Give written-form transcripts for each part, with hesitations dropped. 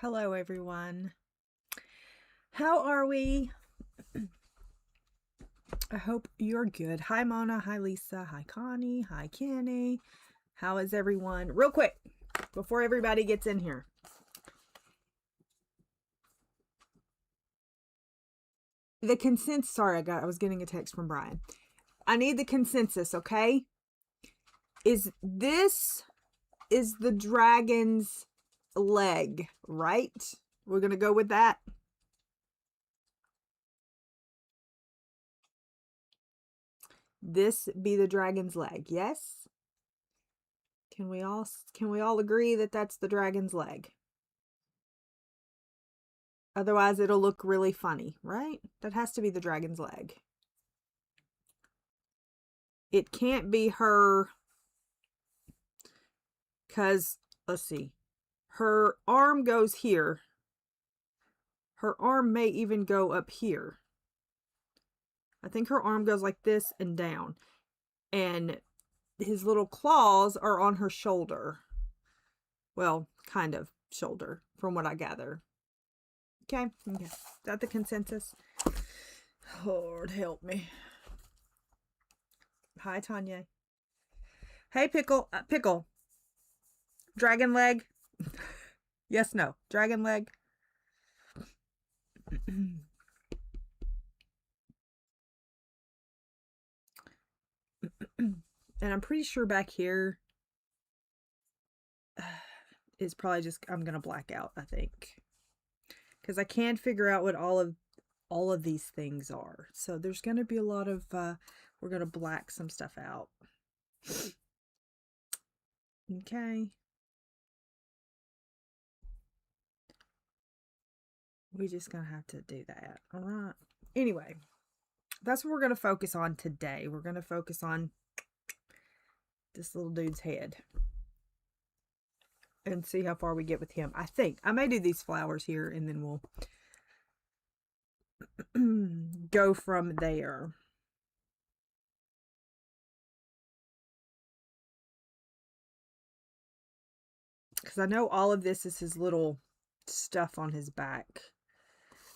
Hello, everyone. How are we? I hope you're good. Hi, Mona. Hi, Lisa. Hi, Connie. Hi, Kenny. How is everyone? Real quick, before everybody gets in here. The consensus, sorry, I was getting a text from Brian. I need the consensus, okay? This is the dragon's leg, right? We're going to go with that. This be the dragon's leg, yes? Can we all agree that that's the dragon's leg? Otherwise, it'll look really funny, right? That has to be the dragon's leg. It can't be her, because, let's see, her arm goes here. Her arm may even go up here. I think her arm goes like this and down. And his little claws are on her shoulder. Well, kind of shoulder, from what I gather. Okay. Is that the consensus? Lord help me. Hi, Tanya. Hey, Pickle. Pickle. Dragon leg. Yes, no. Dragon leg. And I'm pretty sure back here is probably just, I'm going to black out, I think. Because I can't figure out what all of these things are. So there's going to be a lot of, we're going to black some stuff out. Okay. We just going to have to do that. All right. Anyway, that's what we're going to focus on today. We're going to focus on this little dude's head and see how far we get with him. I think I may do these flowers here and then we'll go from there. Because I know all of this is his little stuff on his back.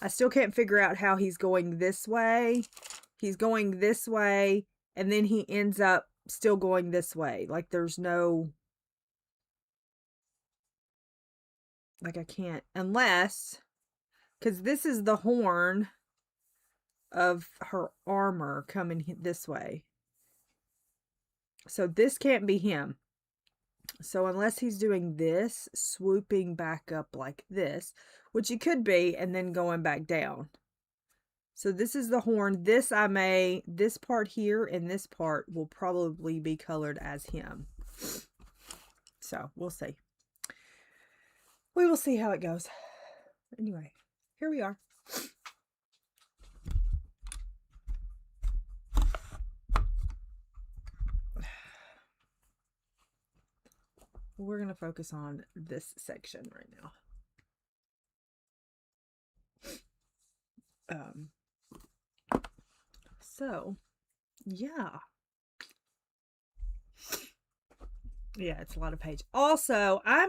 I still can't figure out how he's going this way. He's going this way, and then he ends up still going this way. Like there's no... Like I can't... Unless... Because this is the horn of her armor coming this way. So this can't be him. So unless he's doing this, swooping back up like this, which he could be, and then going back down. So this is the horn. This part here and this part will probably be colored as him. So we'll see. We will see how it goes. Anyway, here we are. We're going to focus on this section right now. So, yeah. Yeah, it's a lot of page. Also, I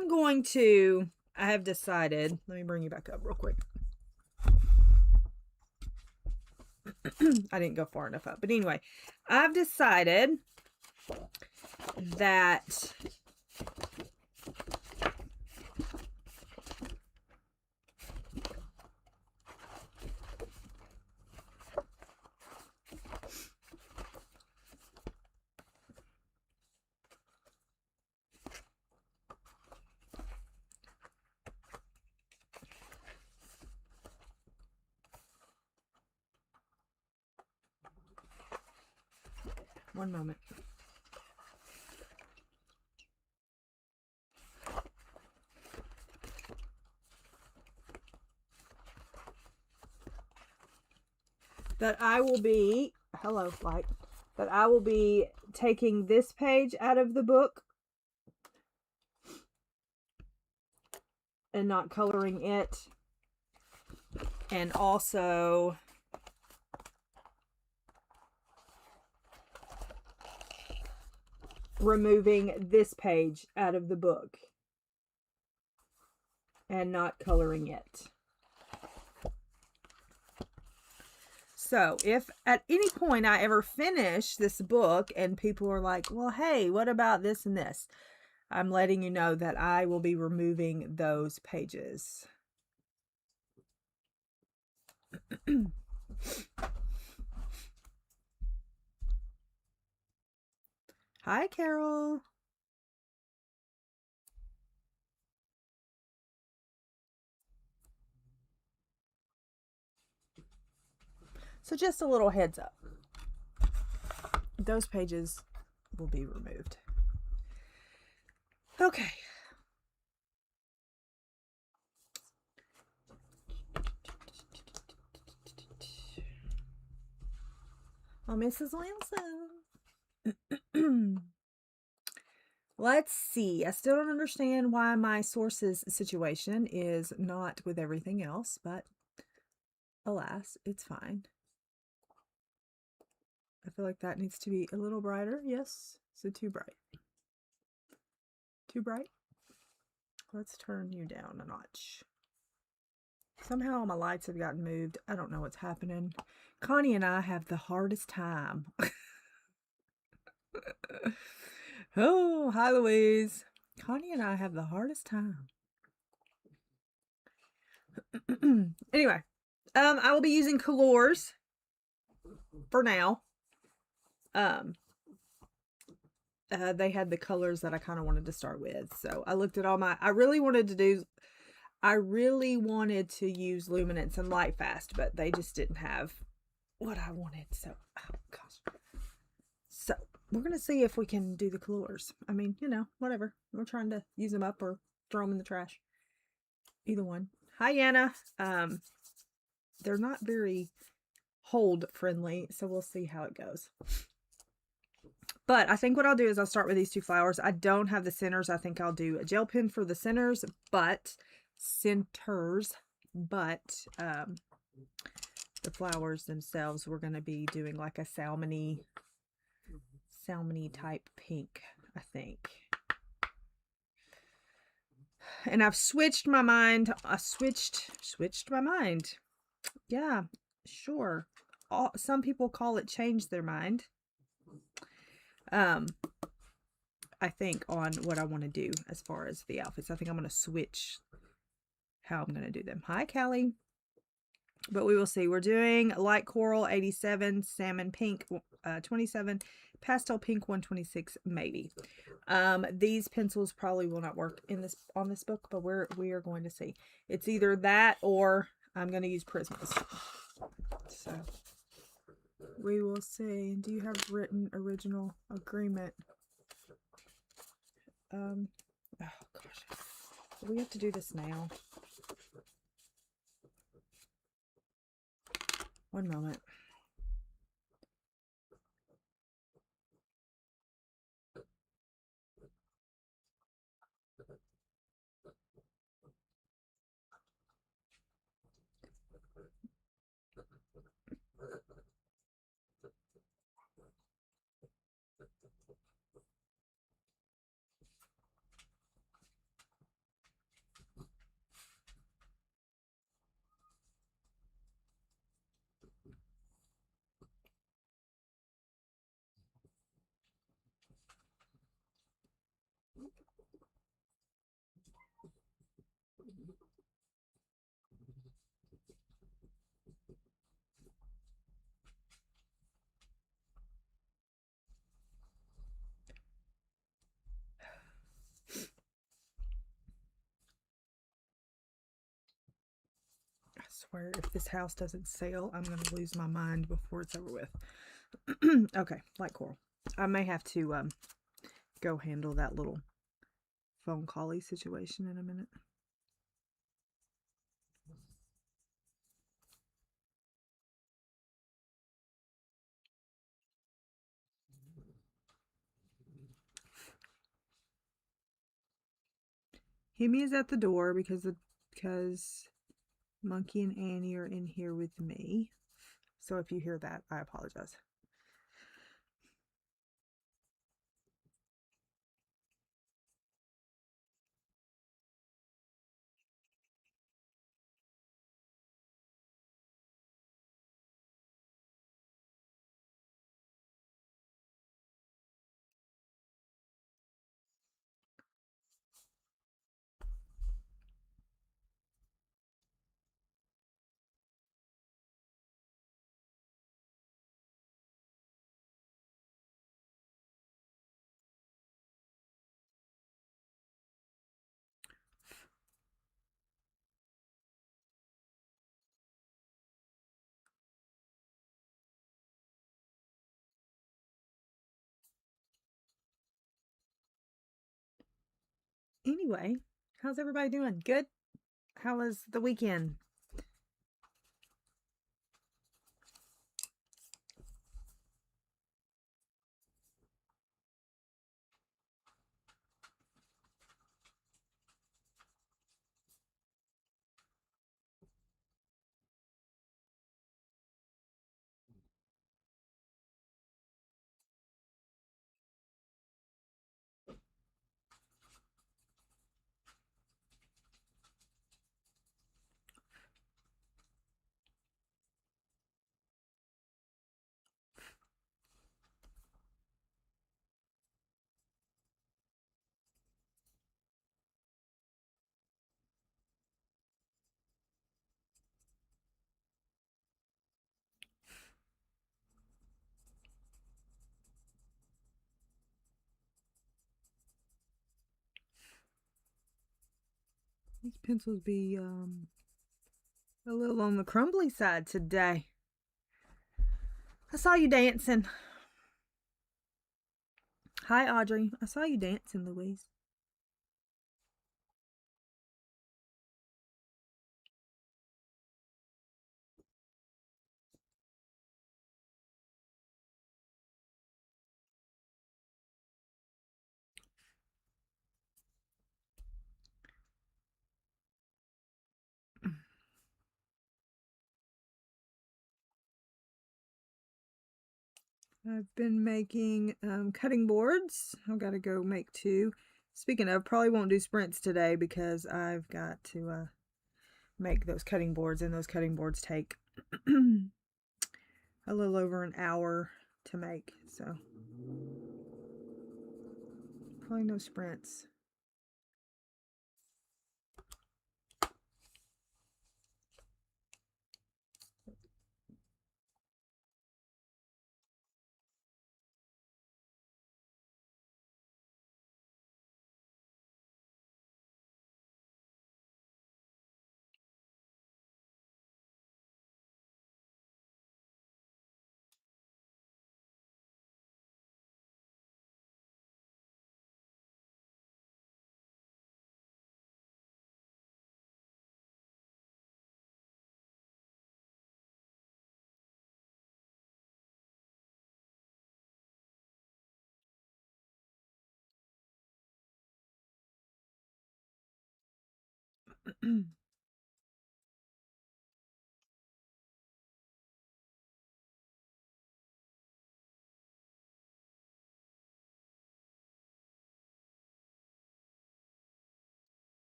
have decided, let me bring you back up real quick. I didn't go far enough up. But anyway, I've decided that one moment. That I will be, hello, light, that I will be taking this page out of the book and not coloring it. And also removing this page out of the book. and not coloring it. So if at any point I ever finish this book and people are like, well, hey, what about this and this? I'm letting you know that I will be removing those pages. Hi, Carol. So just a little heads up. Those pages will be removed. Okay. Oh, Mrs. Wilson. Let's see. I still don't understand why my sources situation is not with everything else, but alas, it's fine. I feel like that needs to be a little brighter. Yes. So too bright. Too bright? Let's turn you down a notch. Somehow my lights have gotten moved. I don't know what's happening. Connie and I have the hardest time. Oh, hi, Louise. Connie and I have the hardest time. Anyway, I will be using colors for now. They had the colors that I kind of wanted to start with. So I looked at all my, I really wanted to use Luminance and Light Fast, but they just didn't have what I wanted. So, oh gosh. So we're going to see if we can do the colors. I mean, you know, whatever. We're trying to use them up or throw them in the trash. Either one. Hi, Anna. They're not very hold friendly, so we'll see how it goes. But I think what I'll do is I'll start with these two flowers. I don't have the centers. I think I'll do a gel pen for the centers, but the flowers themselves, we're going to be doing like a salmony type pink, I think. And I've switched my mind. I switched my mind. Yeah, sure. Some people call it change their mind. I think on what I want to do as far as the outfits. I think I'm going to switch how I'm going to do them. Hi, Callie. But we will see. We're doing light coral 87, salmon pink 27, pastel pink 126, maybe. These pencils probably will not work on this book, but we are going to see. It's either that or I'm going to use Prismas. So we will see. Do you have written original agreement? Oh gosh. We have to do this now. One moment. I swear, if this house doesn't sell, I'm going to lose my mind before it's over with. Okay, light coral. I may have to go handle that little phone call-y situation in a minute. Hemi is at the door because Monkey and Annie are in here with me. So if you hear that, I apologize. anyway, how's everybody doing? Good? How was the weekend? These pencils be a little on the crumbly side today. I saw you dancing. Hi, Audrey. I saw you dancing, Louise. I've been making cutting boards. I've got to go make 2. Speaking of, probably won't do sprints today because I've got to make those cutting boards, and those cutting boards take a little over an hour to make, so probably no sprints.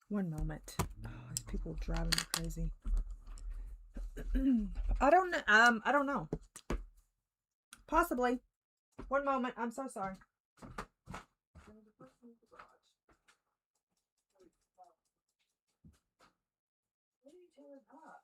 One moment. Oh, these people are driving me crazy. I don't know. Possibly. One moment. I'm so sorry. What are you tearing up?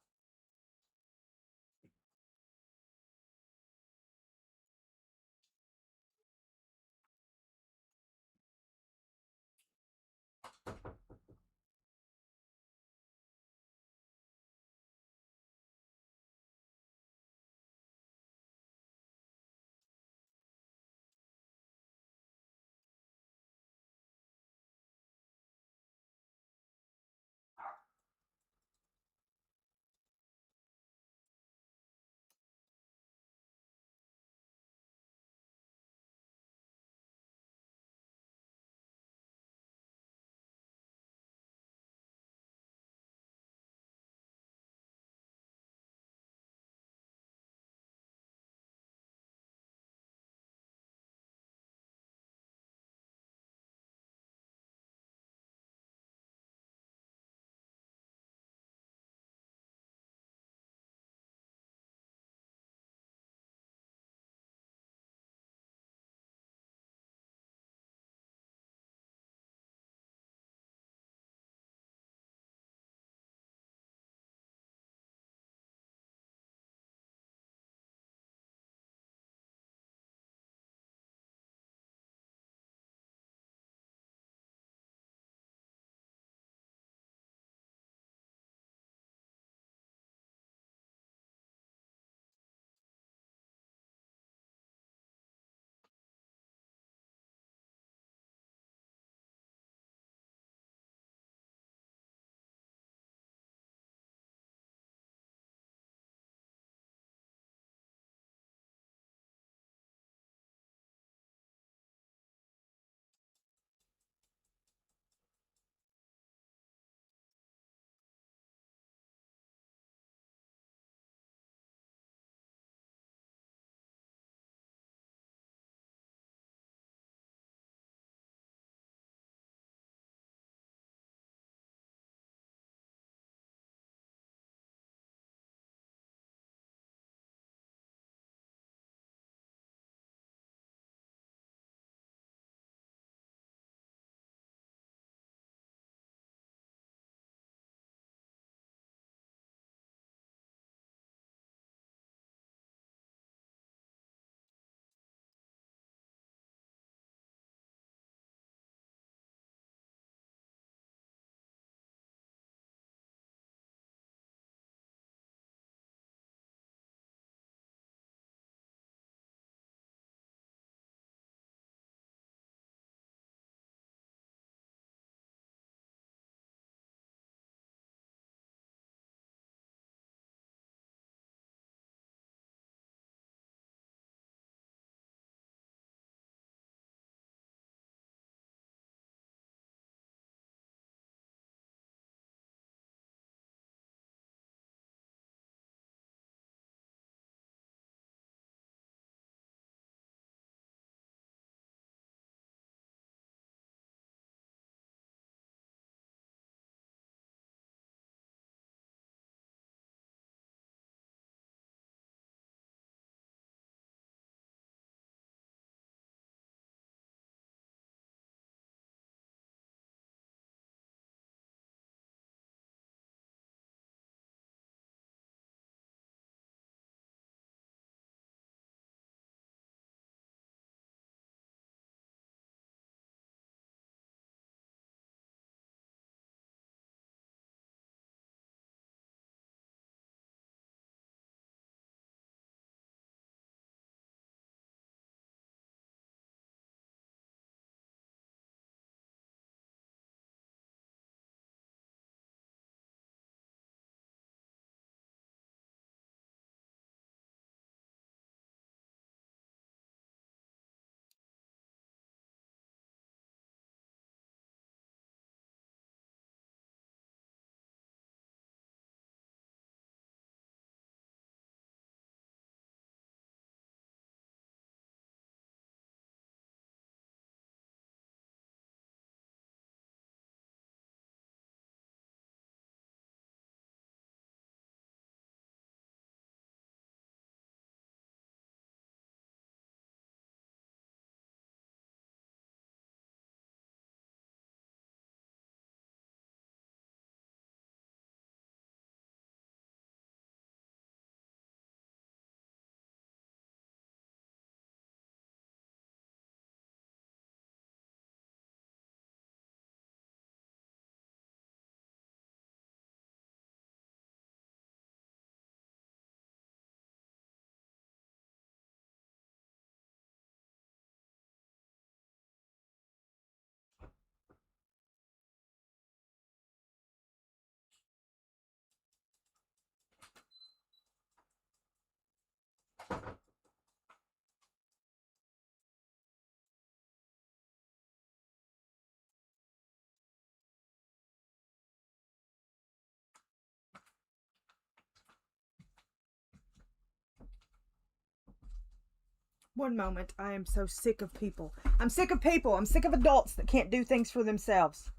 One moment. I am so sick of people. I'm sick of people. I'm sick of adults that can't do things for themselves.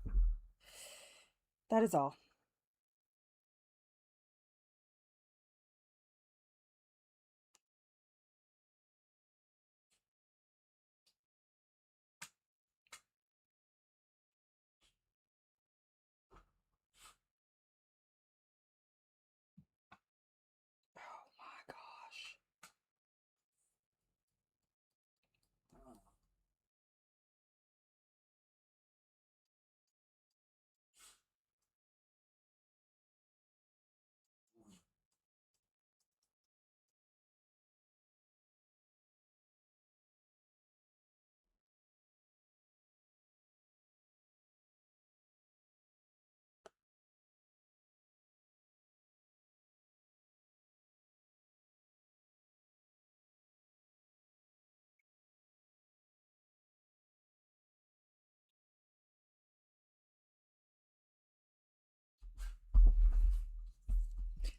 That is all. Oh my gosh.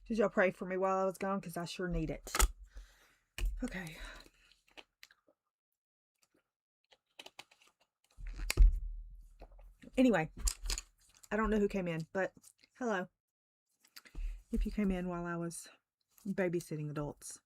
Did y'all pray for me while I was gone? Because I sure need it. Okay. Anyway, I don't know who came in, but hello. If you came in while I was babysitting adults.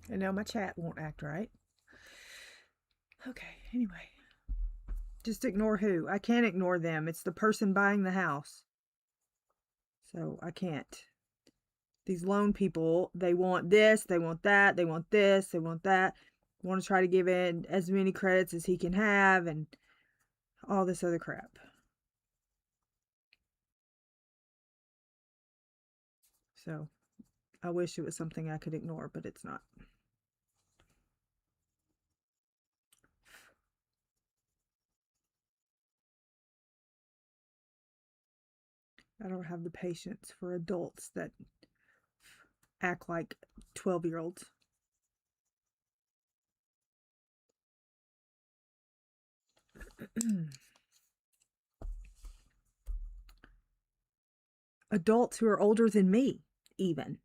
And now my chat won't act right. Okay, anyway. Just ignore who? I can't ignore them. It's the person buying the house. So I can't. These loan people, they want this, they want that, they want this, they want that. Want to try to give in as many credits as he can have and all this other crap. So I wish it was something I could ignore, but it's not. I don't have the patience for adults that act like 12-year-olds. Adults who are older than me, even.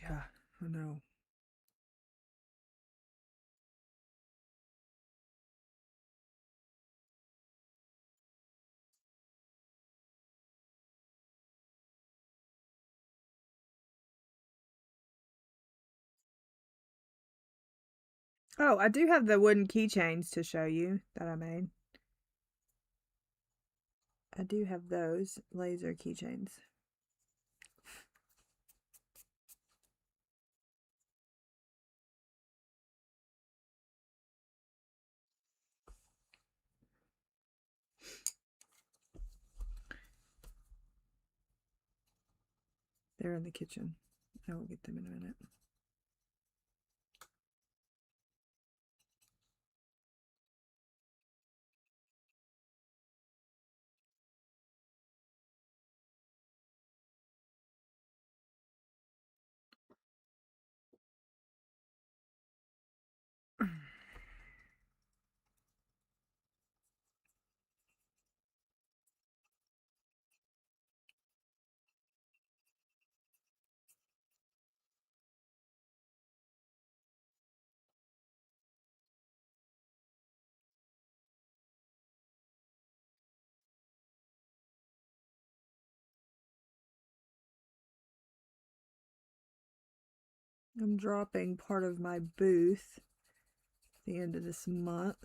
Yeah, I know. Oh, I do have the wooden keychains to show you that I made. I do have those laser keychains. They're in the kitchen. I will get them in a minute. I'm dropping part of my booth at the end of this month.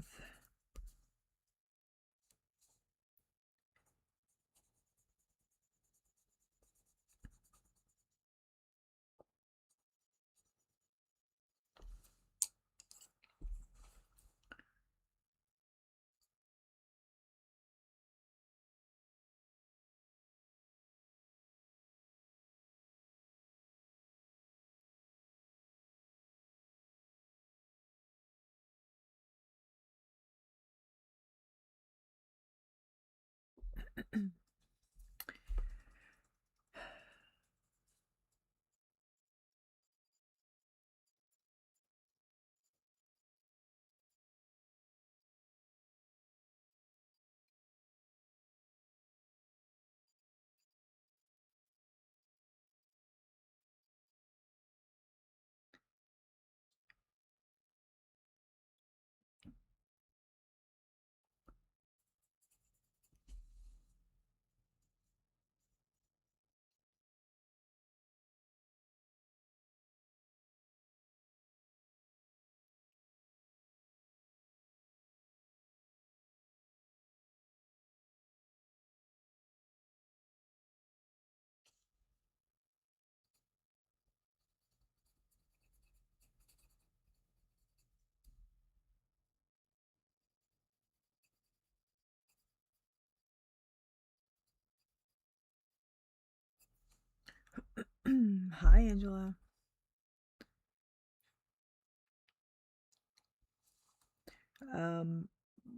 Hi, Angela.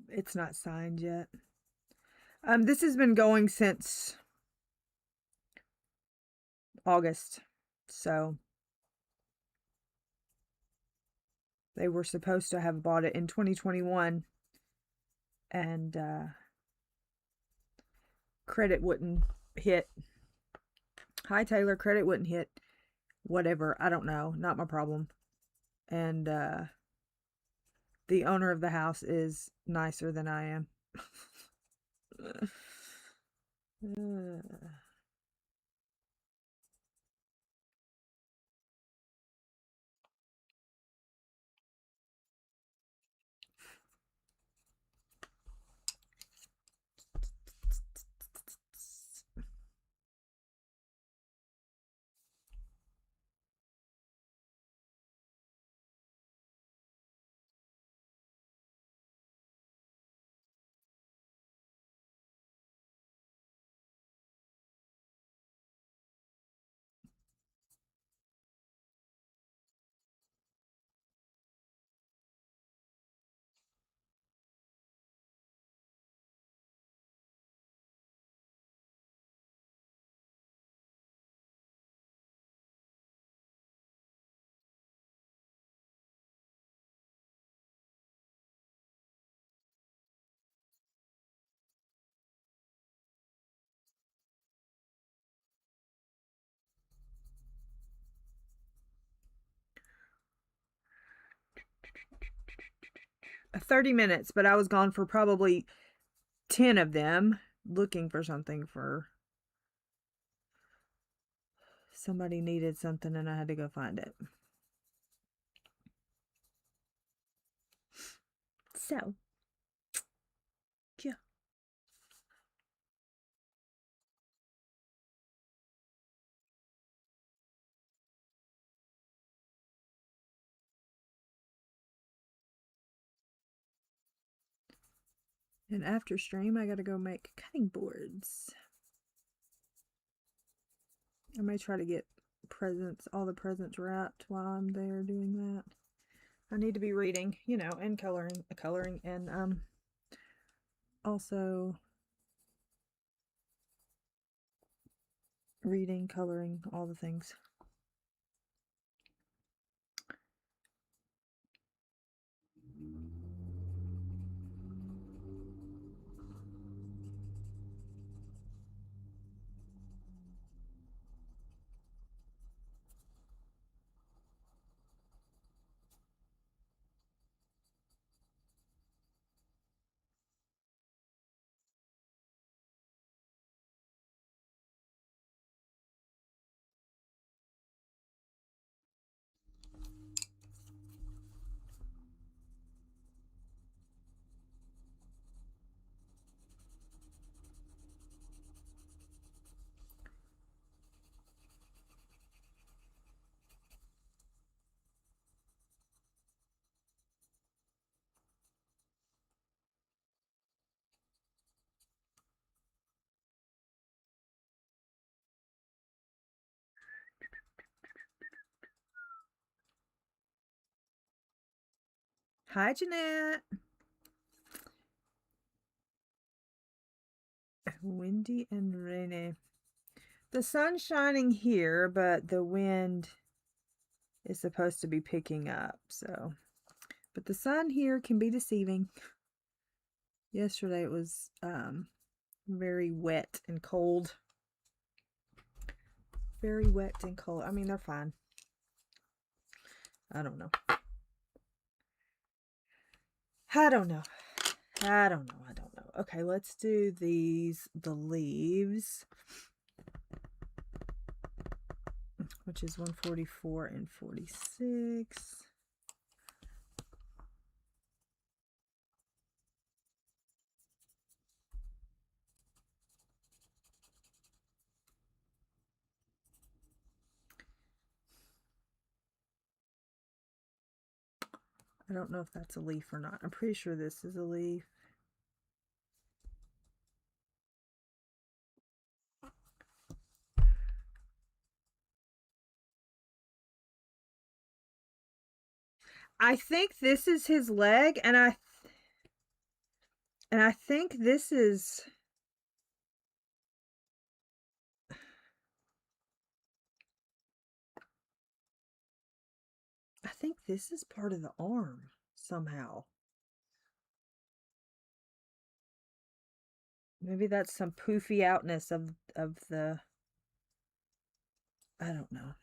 It's not signed yet. This has been going since August, so they were supposed to have bought it in 2021, and credit wouldn't hit. Hi, Taylor. Credit wouldn't hit. Whatever. I don't know. Not my problem. And the owner of the house is nicer than I am. 30 minutes, but I was gone for probably 10 of them looking for something for somebody needed something and I had to go find it. So, yeah. And after stream, I gotta go make cutting boards. I may try to get presents, all the presents wrapped while I'm there doing that. I need to be reading, you know, and coloring, and also reading, coloring, all the things. Hi, Jeanette. Windy and rainy. The sun's shining here, but the wind is supposed to be picking up, so. But the sun here can be deceiving. Yesterday it was very wet and cold. Very wet and cold. I mean, they're fine. I don't know. I don't know. Okay, let's do the leaves, which is 144 and 46. I don't know if that's a leaf or not. I'm pretty sure this is a leaf. I think this is his leg, and I think this is, I think this is part of the arm somehow. Maybe that's some poofy outness of the, I don't know.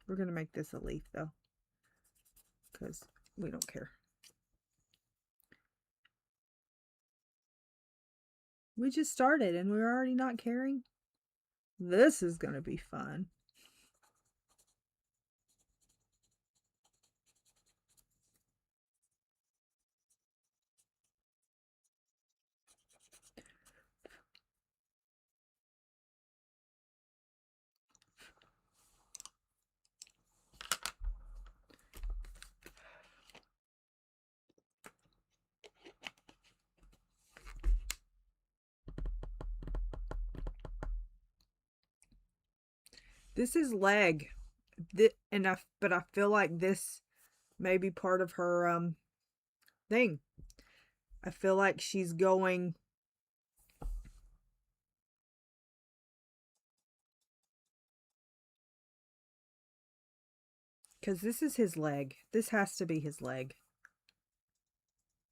We're going to make this a leaf though, because we don't care. We just started and we're already not caring. This is going to be fun. This is leg. But I feel like this may be part of her thing. I feel like she's going, because this is his leg. This has to be his leg.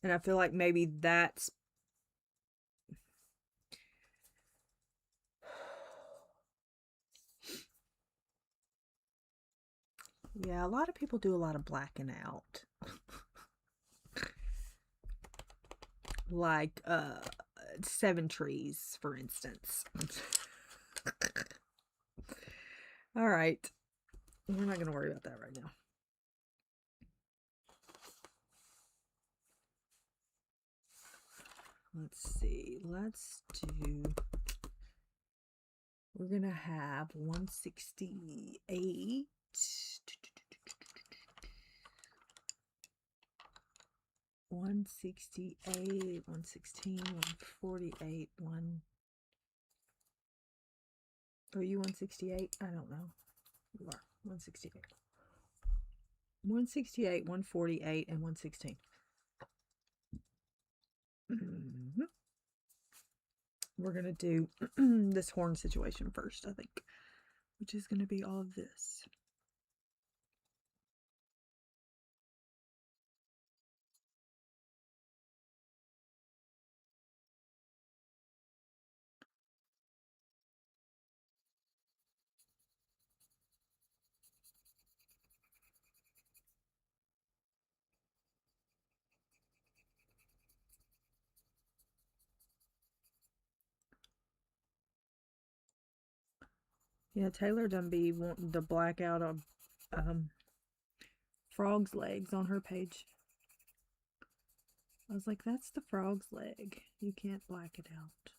And I feel like maybe that's, yeah, a lot of people do a lot of blacking out. Like 7 Trees, for instance. All right. We're not going to worry about that right now. Let's see. Let's do. We're going to have 168. 168, 116, 148, 1. Are you 168? I don't know. You are 168. 168, 148, and 116. We're going to do this horn situation first, I think, which is going to be all of this. Yeah, Taylor done be wanting to black out a frog's legs on her page. I was like, that's the frog's leg. You can't black it out.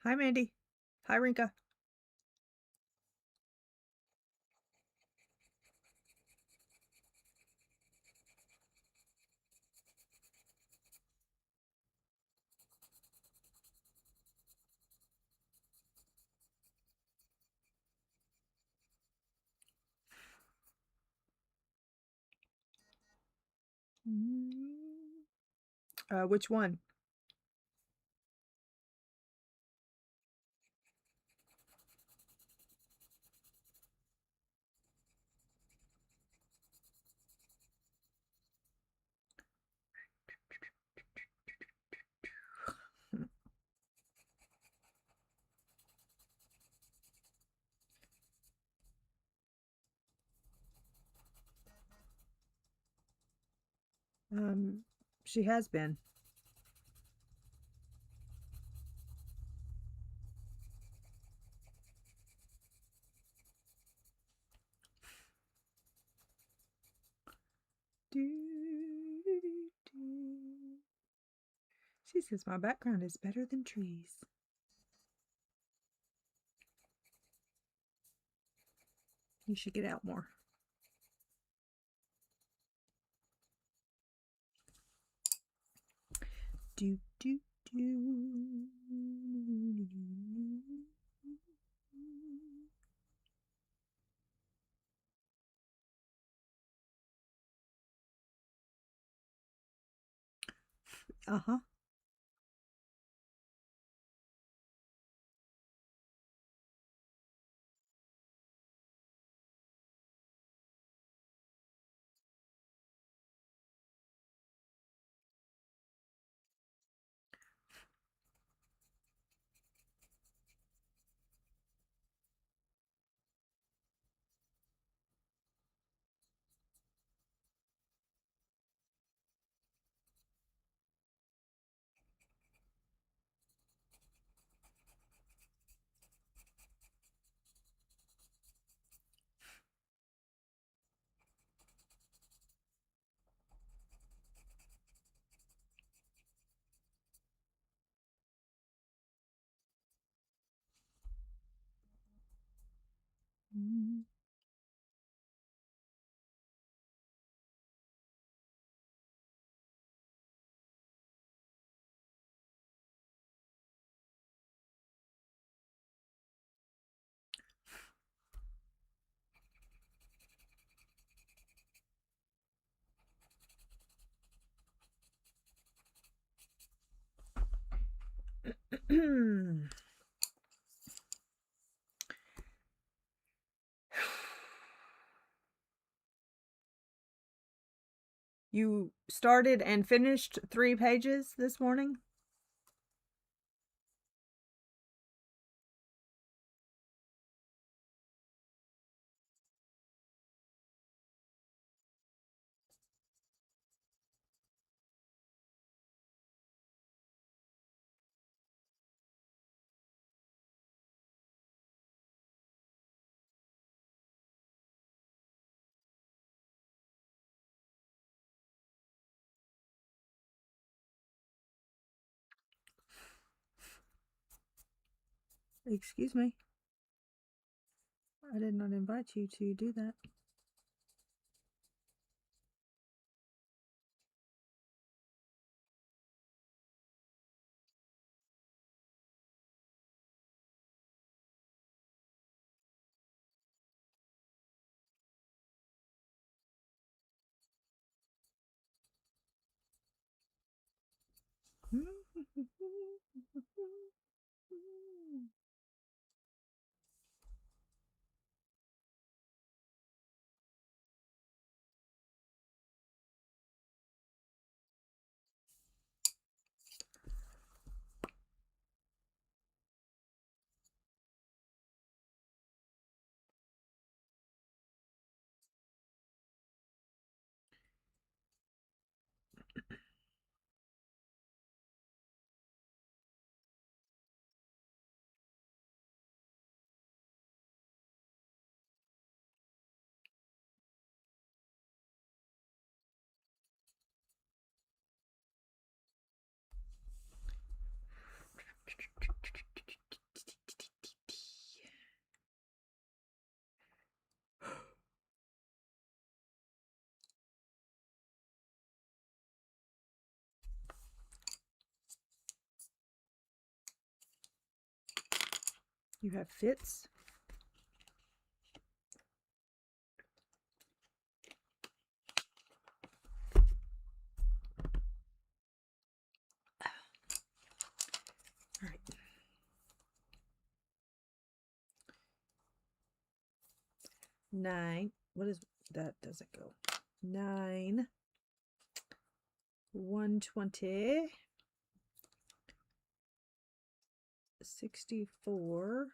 Hi, Mandy. Hi, Rinka. Which one? She has been. She says my background is better than trees. You should get out more. Do, do, do. Uh-huh. You started and finished 3 pages this morning? Excuse me. I did not invite you to do that. You have fits. All right. 9. What is that? Doesn't go. 9, 120, 64,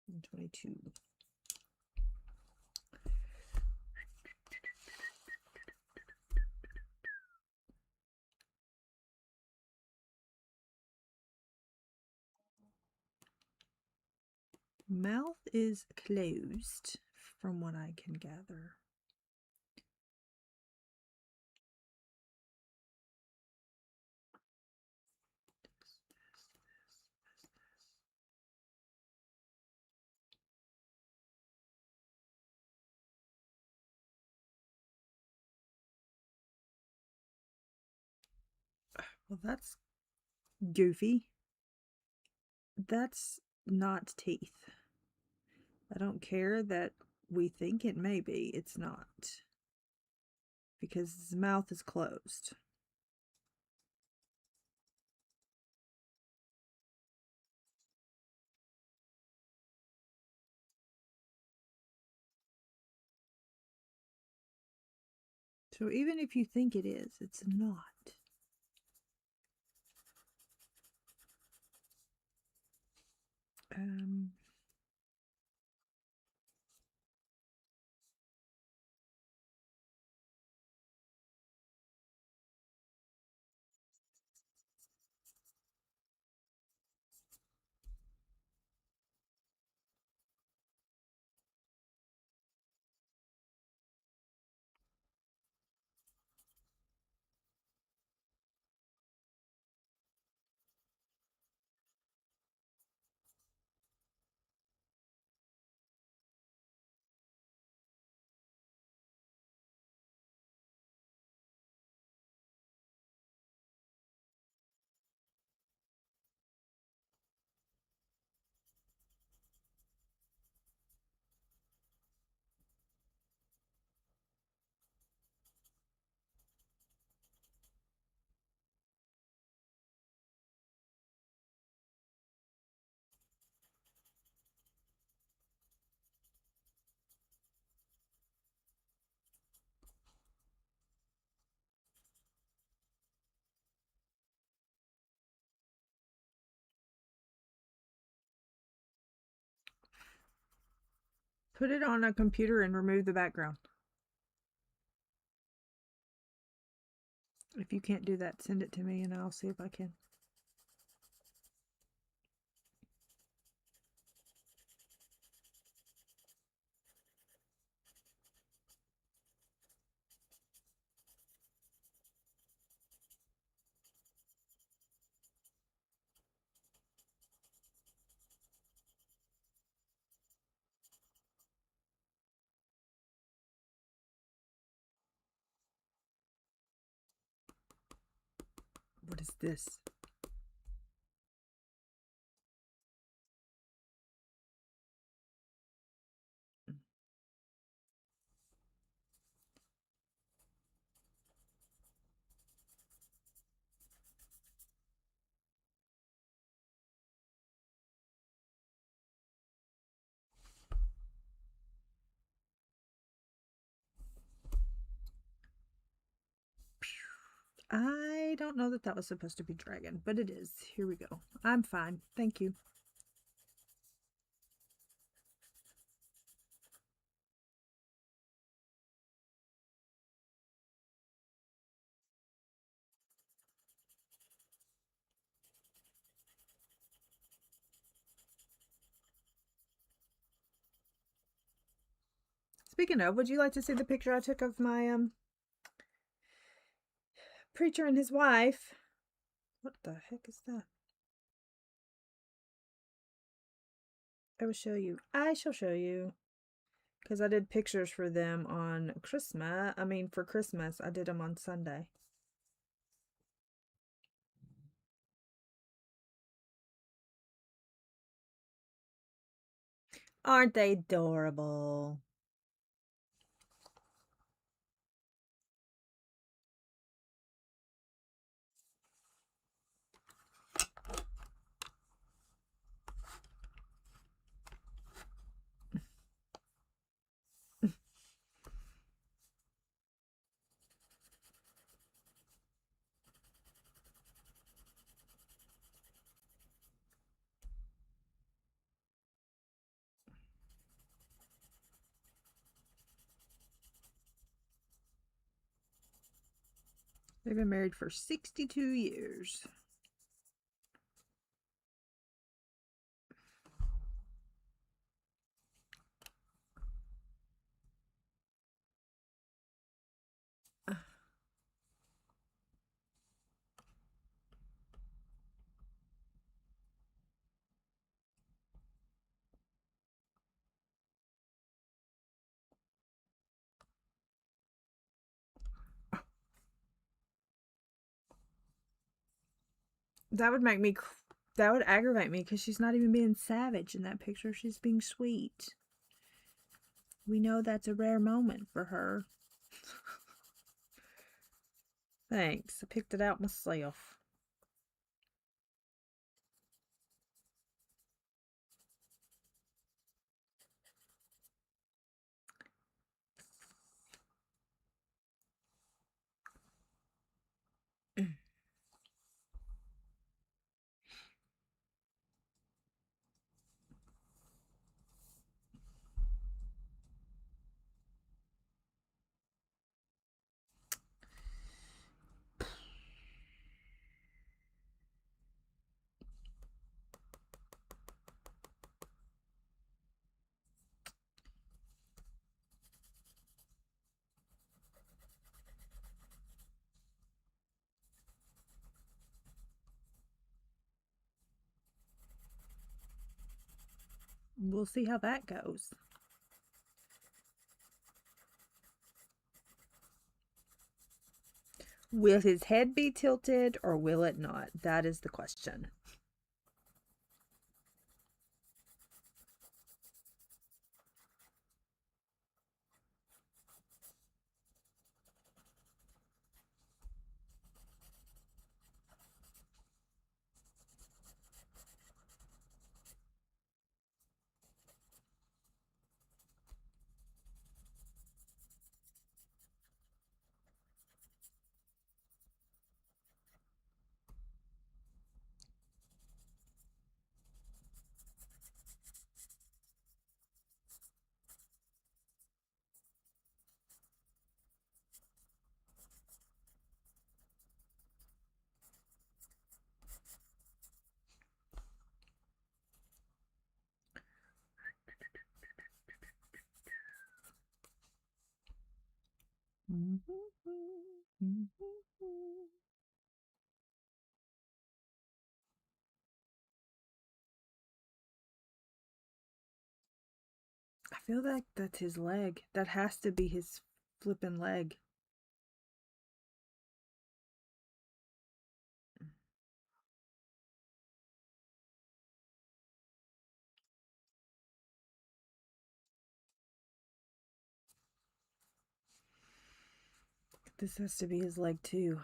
and 22. Mouth is closed from what I can gather. Well, that's goofy. That's not teeth. I don't care that we think it may be. It's not. Because his mouth is closed. So even if you think it is, it's not. Put it on a computer and remove the background. If you can't do that, send it to me and I'll see if I can. What is this? I don't know that that was supposed to be dragon, but it is. Here we go. I'm fine. Thank you. Speaking of, would you like to see the picture I took of my preacher and his wife? What the heck is that? I will show you. I shall show you. Because I did pictures for them on Christmas. I mean, for Christmas. I did them on Sunday. Aren't they adorable? They've been married for 62 years. That would make me, that would aggravate me because she's not even being savage in that picture. She's being sweet. We know that's a rare moment for her. Thanks. I picked it out myself. We'll see how that goes. Will his head be tilted or will it not? That is the question. I feel like that's his leg. That has to be his flipping leg. This has to be his leg too.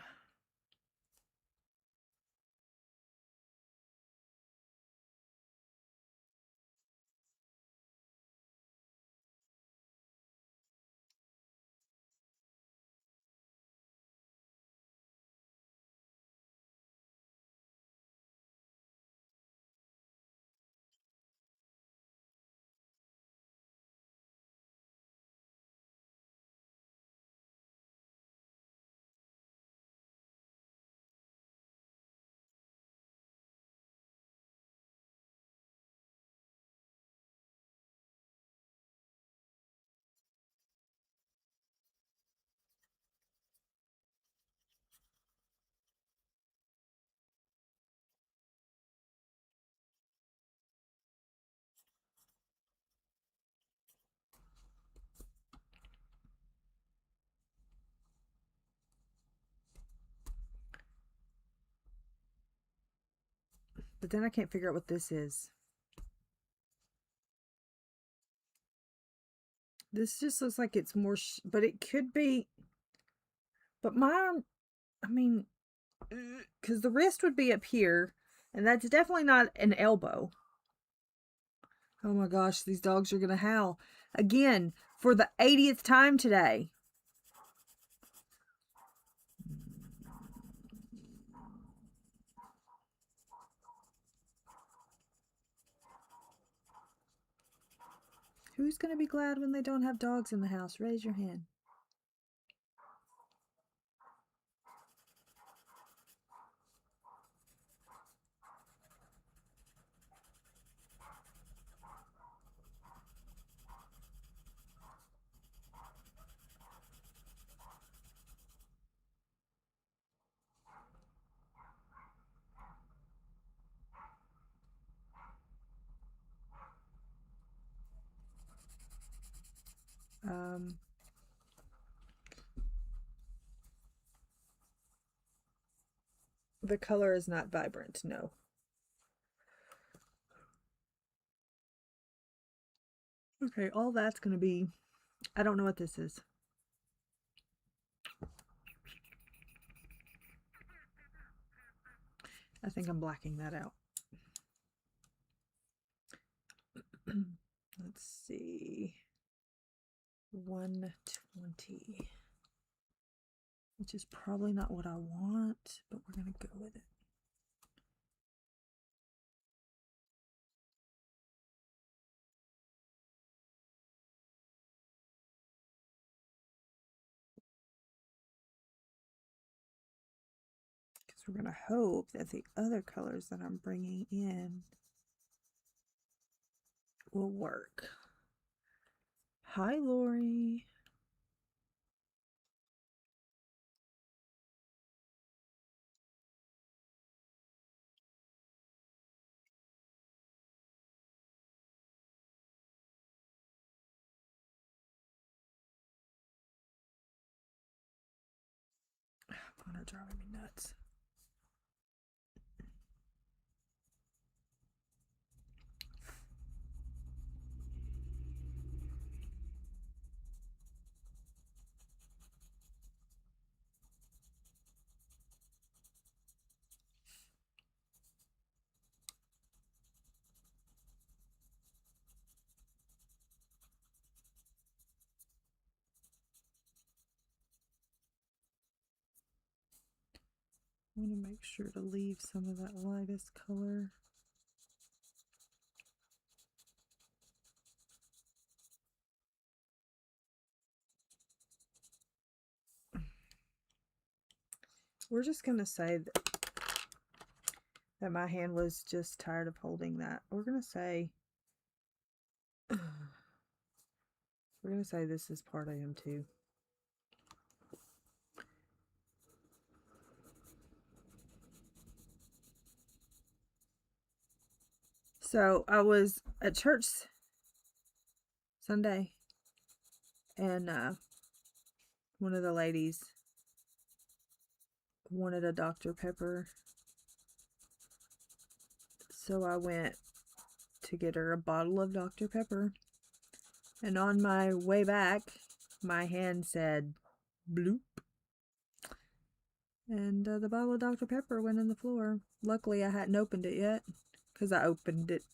But then I can't figure out what this is. This just looks like it's more, but it could be. But my arm, I mean, because the wrist would be up here, and that's definitely not an elbow. Oh my gosh, these dogs are going to howl. Again, for the 80th time today. Who's going to be glad when they don't have dogs in the house? Raise your hand. The color is not vibrant, no. Okay, all that's going to be, I don't know what this is. I think I'm blacking that out. Let's see. 120. Which is probably not what I want, but we're going to go with it. Because we're going to hope that the other colors that I'm bringing in will work. Hi, Lori. Oh, they're driving me nuts. I want to make sure to leave some of that lightest color. We're just going to say that my hand was just tired of holding that. We're going to say this is part of him too. So I was at church Sunday, and one of the ladies wanted a Dr. Pepper. So I went to get her a bottle of Dr. Pepper. And on my way back, my hand said bloop. And the bottle of Dr. Pepper went in the floor. Luckily, I hadn't opened it yet, because I opened it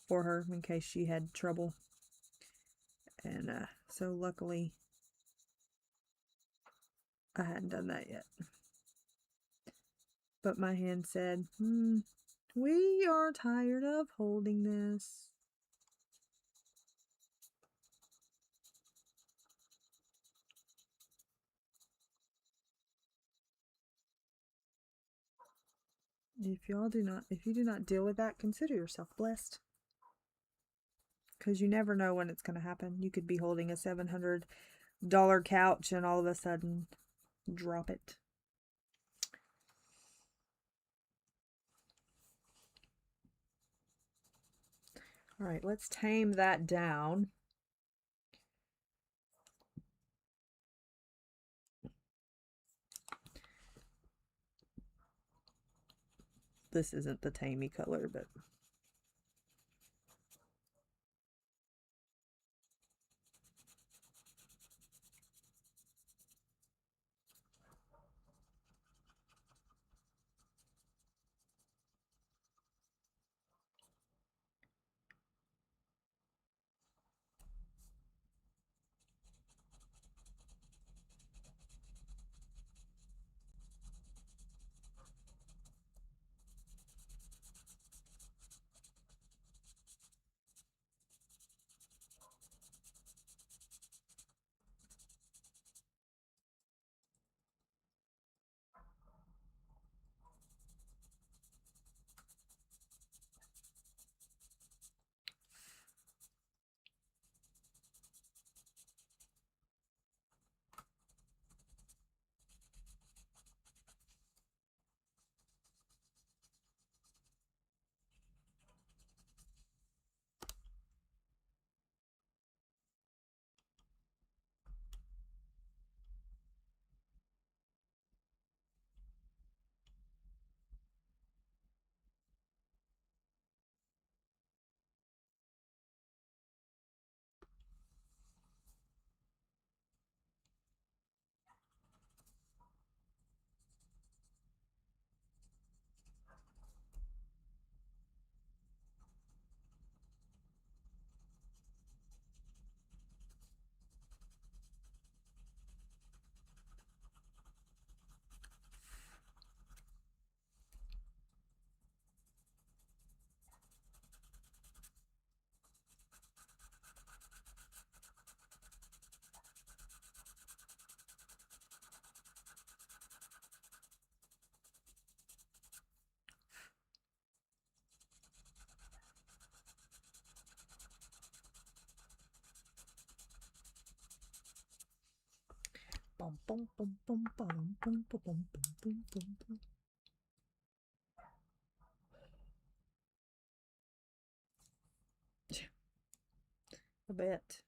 for her in case she had trouble. And so luckily, I hadn't done that yet. But my hand said, we are tired of holding this. If you do not deal with that, consider yourself blessed. Because you never know when it's going to happen. You could be holding a $700 couch and all of a sudden drop it. All right, let's tame that down. This isn't the tamey color, but bum bum bum bum bum bum bum bum bum bum bum. I bet.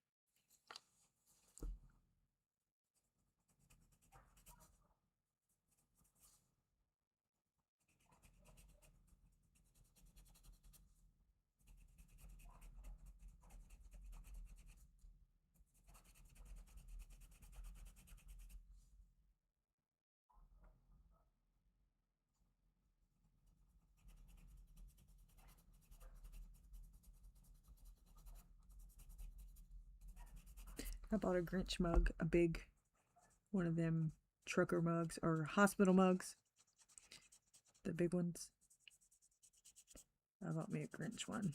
I bought a Grinch mug, a big one of them trucker mugs or hospital mugs, the big ones. I bought me a Grinch one.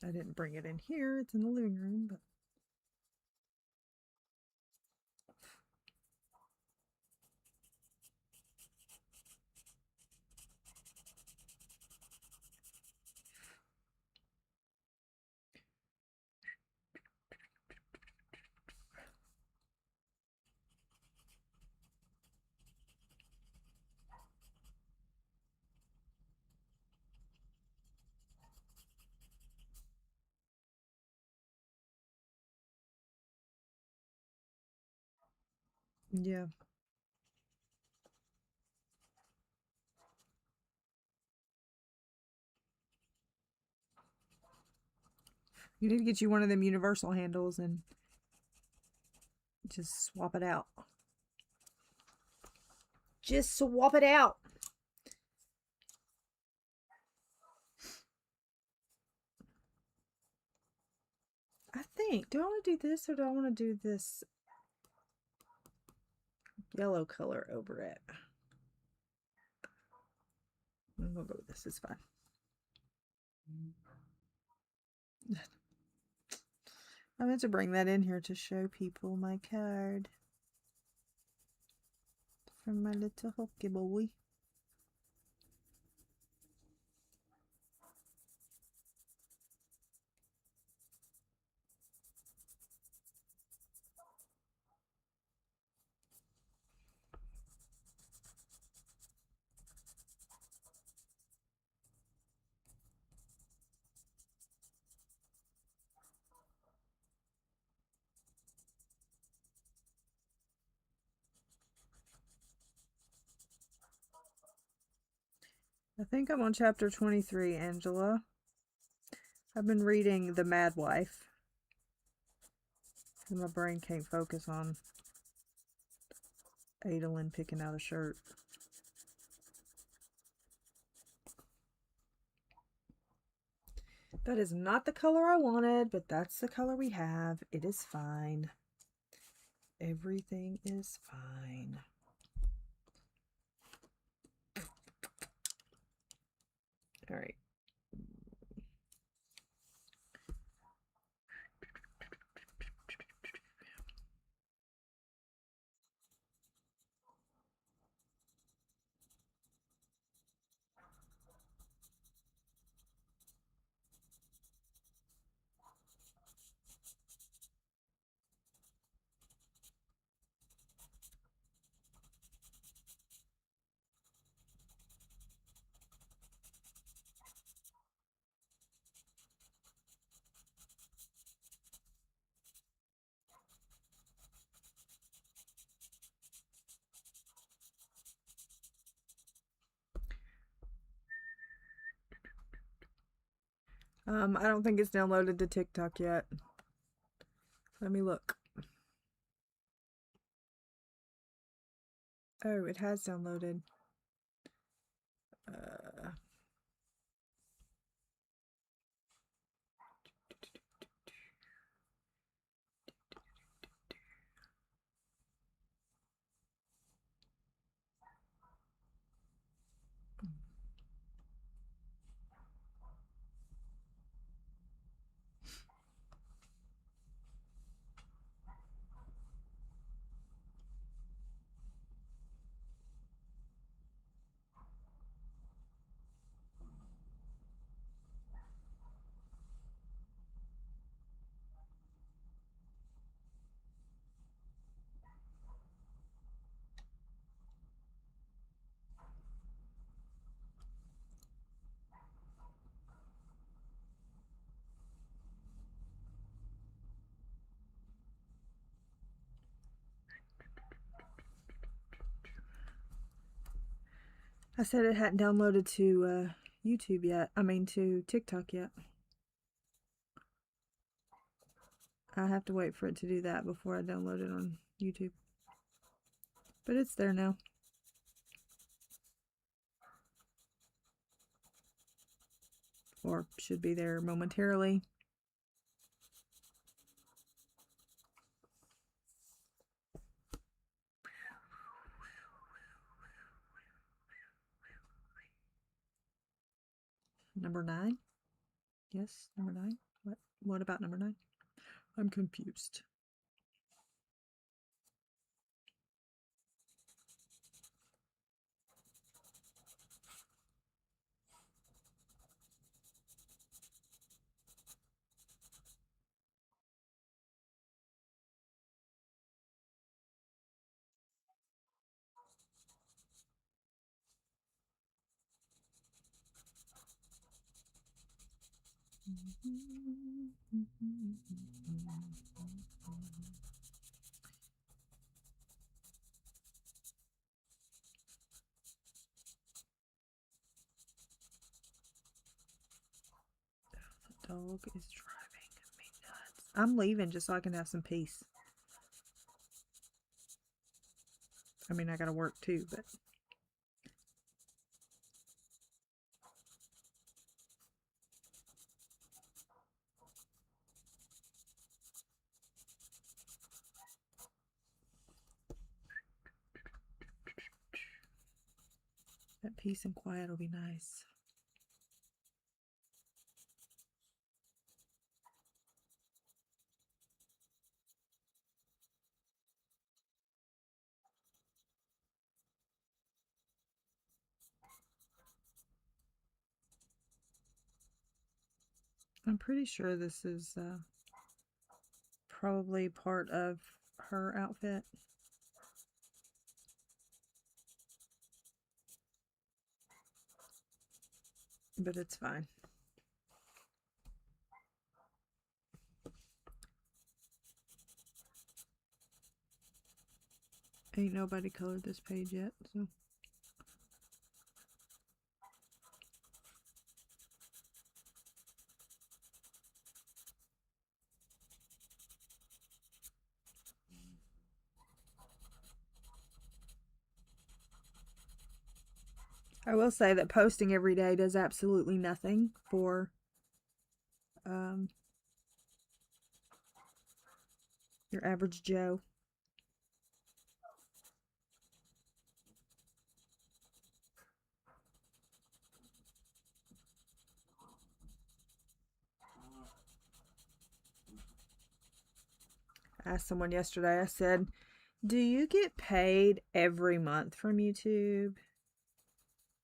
I didn't bring it in here. It's in the living room, but Yeah. You need to get you one of them universal handles and just swap it out. Just swap it out. I think, do I want to do this or do I want to do this yellow color over it? I'm gonna go with this, it's fine. I meant to bring that in here to show people my card from my little hokey boy. I think I'm on chapter 23, Angela. I've been reading The Mad Wife. And my brain can't focus on Adolin picking out a shirt. That is not the color I wanted, but that's the color we have. It is fine. Everything is fine. All right. I don't think it's downloaded to TikTok yet. Let me look. Oh, it has downloaded. I said it hadn't downloaded to YouTube yet. I mean to TikTok yet. I have to wait for it to do that before I download it on YouTube. But it's there now. Or should be there momentarily. Number 9? Yes, number 9. What about number 9? I'm confused. dog is driving me nuts. I'm leaving just so I can have some peace. I mean, I gotta work too, but... that peace and quiet will be nice. I'm pretty sure this is probably part of her outfit. But it's fine. Ain't nobody colored this page yet, so... I will say that posting every day does absolutely nothing for your average Joe. I asked someone yesterday, I said, do you get paid every month from YouTube?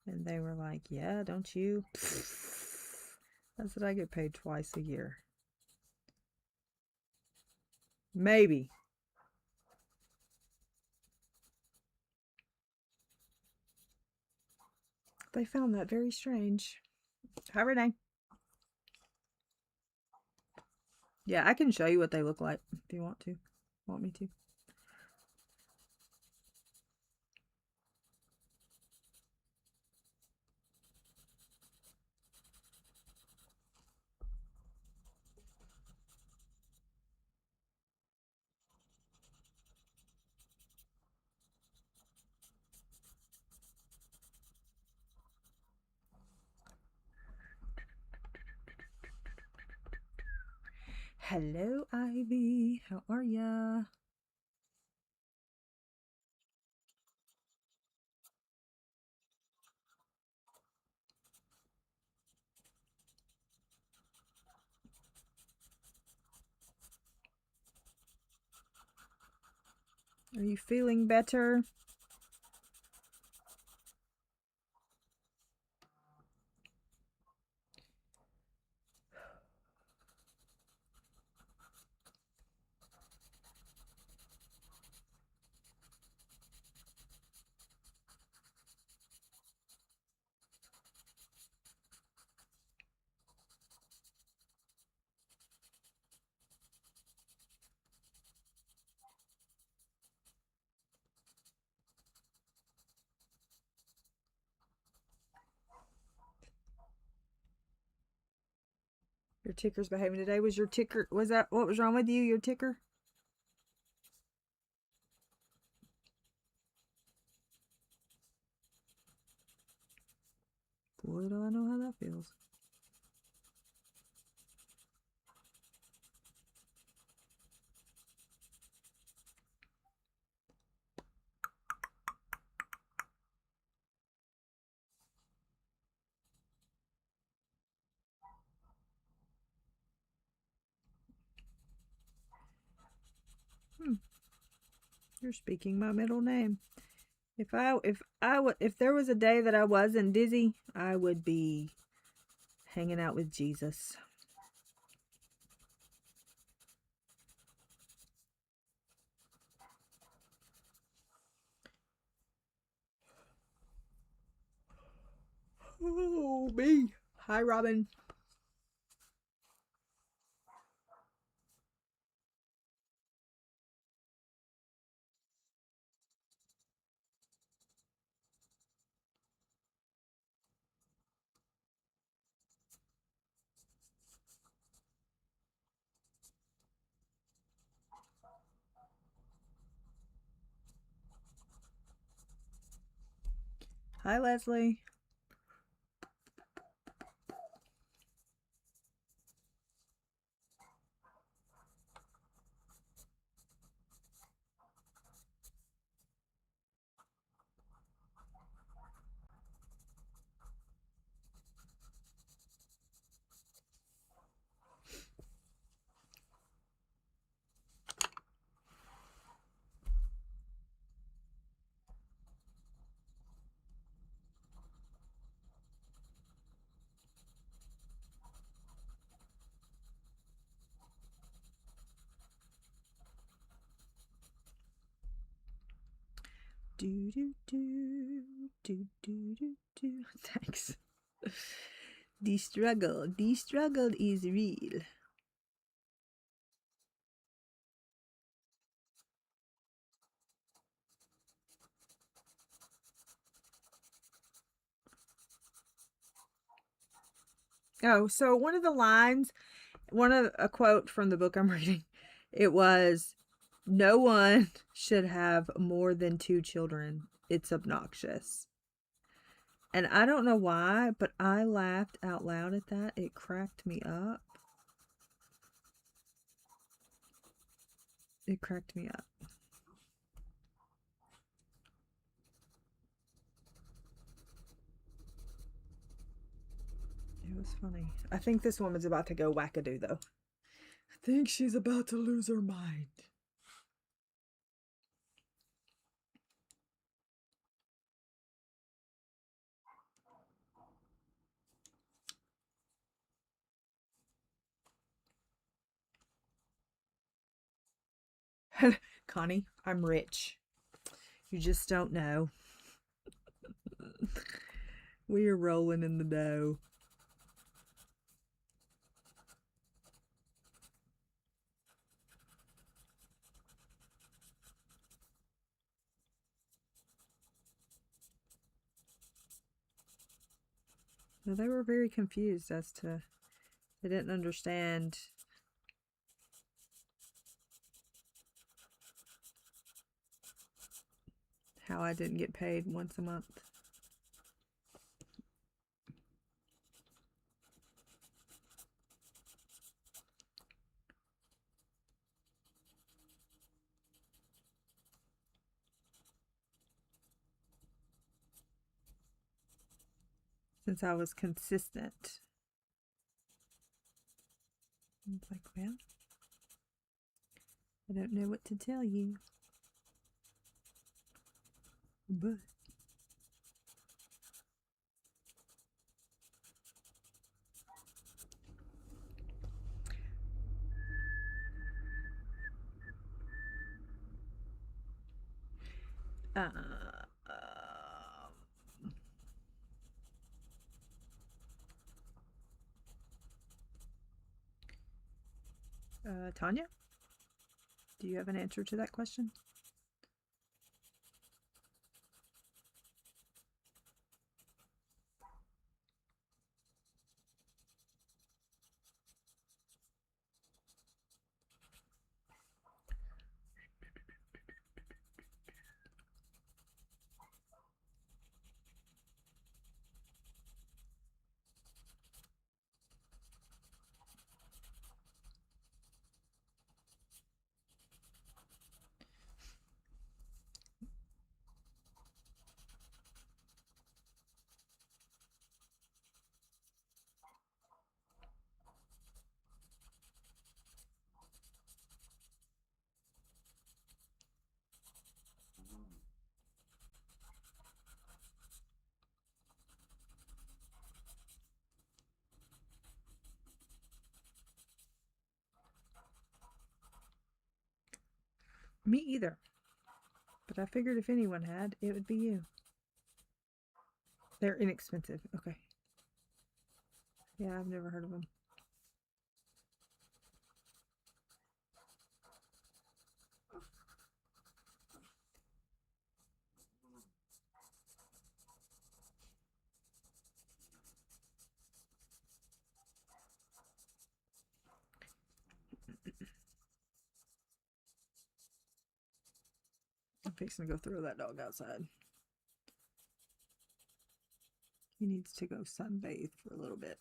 And they were like, yeah, don't you? I said, I get paid twice a year. Maybe. They found that very strange. Hi, Renee. Yeah, I can show you what they look like if you want me to. Hello, Ivy. How are ya? Are you feeling better? Your ticker's behaving today. Was your ticker, was that what was wrong with you, your ticker? Boy, do I know how that feels. You're speaking my middle name. If there was a day that I wasn't dizzy, I would be hanging out with Jesus. Oh, me. Hi, Robin. Hi, Leslie. Do do do do do do do. Thanks. The struggle is real. Oh, so one of the lines, a quote from the book I'm reading, it was, "No one should have more than 2 children. It's obnoxious." And I don't know why, but I laughed out loud at that. It cracked me up. It cracked me up. It was funny. I think this woman's about to go wackadoo, though. I think she's about to lose her mind. Connie, I'm rich. You just don't know. We are rolling in the dough. Well, they were very confused as to, they didn't understand how I didn't get paid once a month. Since I was consistent. It's like, well, I don't know what to tell you. But Tanya, do you have an answer to that question? Me either. But I figured if anyone had, it would be you. They're inexpensive. Okay. Yeah, I've never heard of them. I'm fixing to go throw that dog outside. He needs to go sunbathe for a little bit.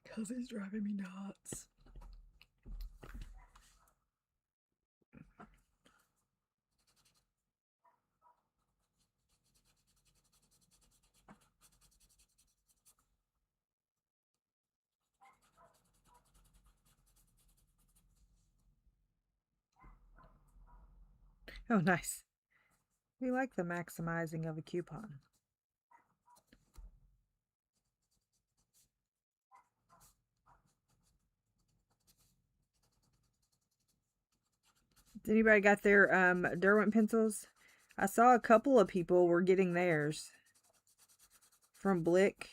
Because he's driving me nuts. Oh, nice. We like the maximizing of a coupon. Anybody got their Derwent pencils? I saw a couple of people were getting theirs from Blick.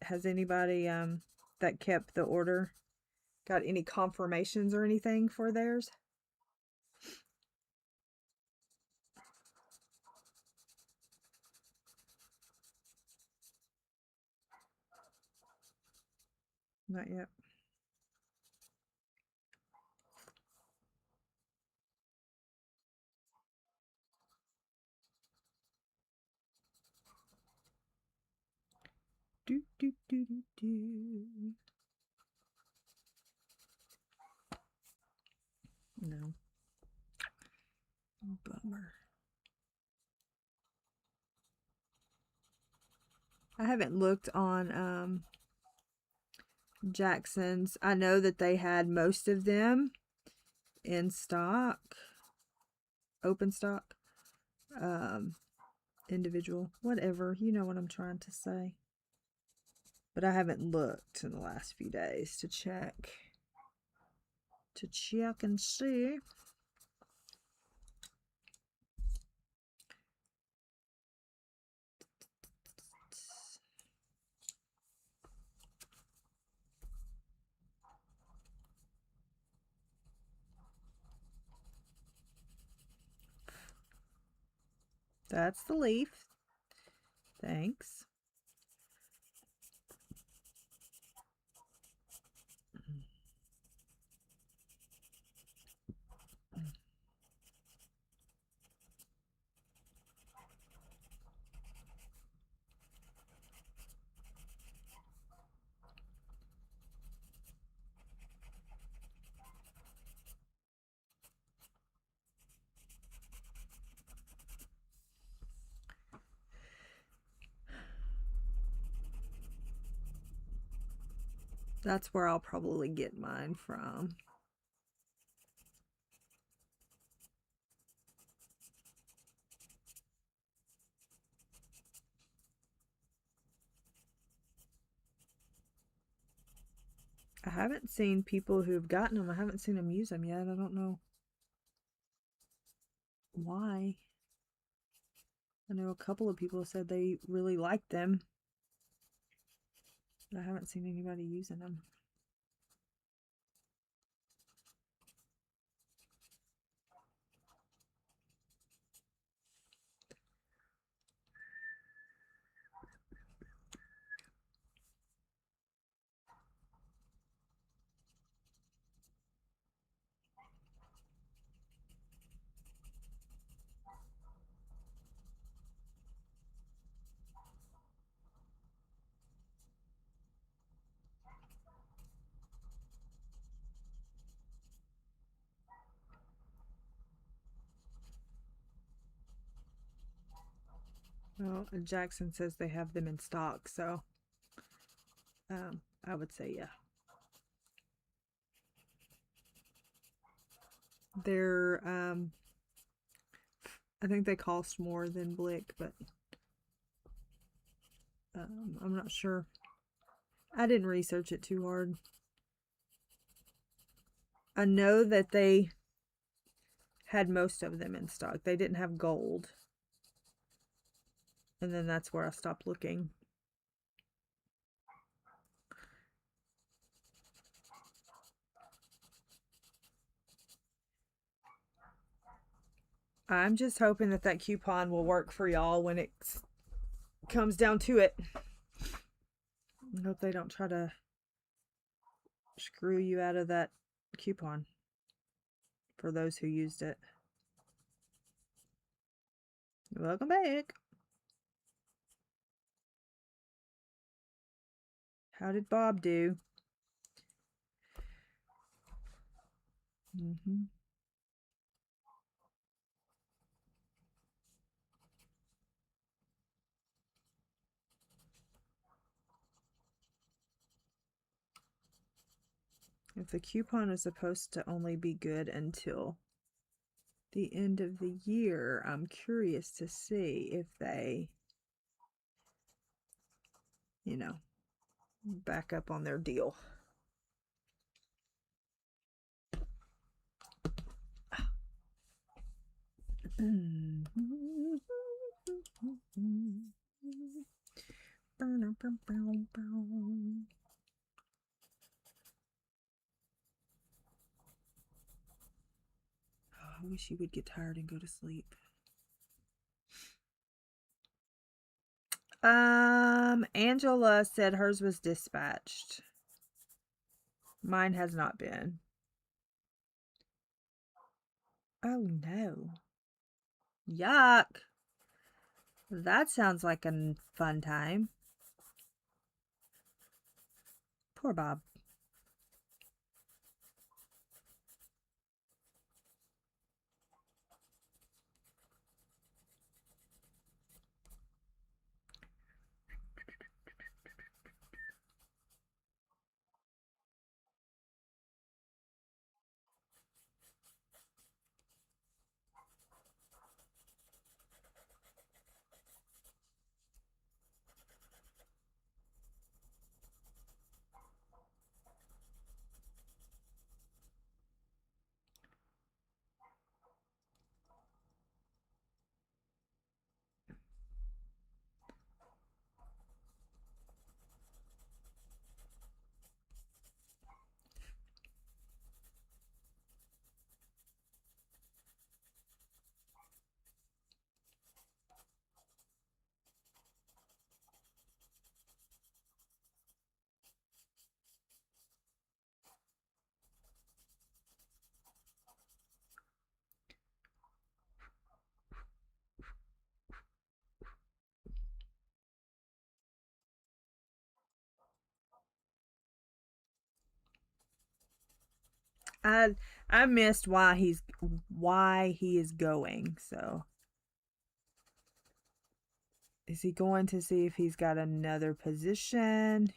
Has anybody that kept the order got any confirmations or anything for theirs? Not yet. Do, do, do, do, do. No. Bummer. I haven't looked on Jackson's. I know that they had most of them in stock, open stock, individual, whatever. You know what I'm trying to say. But I haven't looked in the last few days to check and see. That's the leaf. Thanks. That's where I'll probably get mine from. I haven't seen people who've gotten them. I haven't seen them use them yet. I don't know why. I know a couple of people said they really liked them. But I haven't seen anybody using them. Well, Jackson says they have them in stock, so I would say yeah. They're I think they cost more than Blick, but I'm not sure. I didn't research it too hard. I know that they had most of them in stock. They didn't have gold. And then that's where I stopped looking. I'm just hoping that that coupon will work for y'all when it comes down to it. I hope they don't try to screw you out of that coupon for those who used it. Welcome back. How did Bob do? If the coupon is supposed to only be good until the end of the year, I'm curious to see if they, you know, back up on their deal. I wish you would get tired and go to sleep. Angela said hers was dispatched. Mine has not been. Oh no. Yuck. That sounds like a fun time. Poor Bob. I missed why he is going. So is he going to see if he's got another position?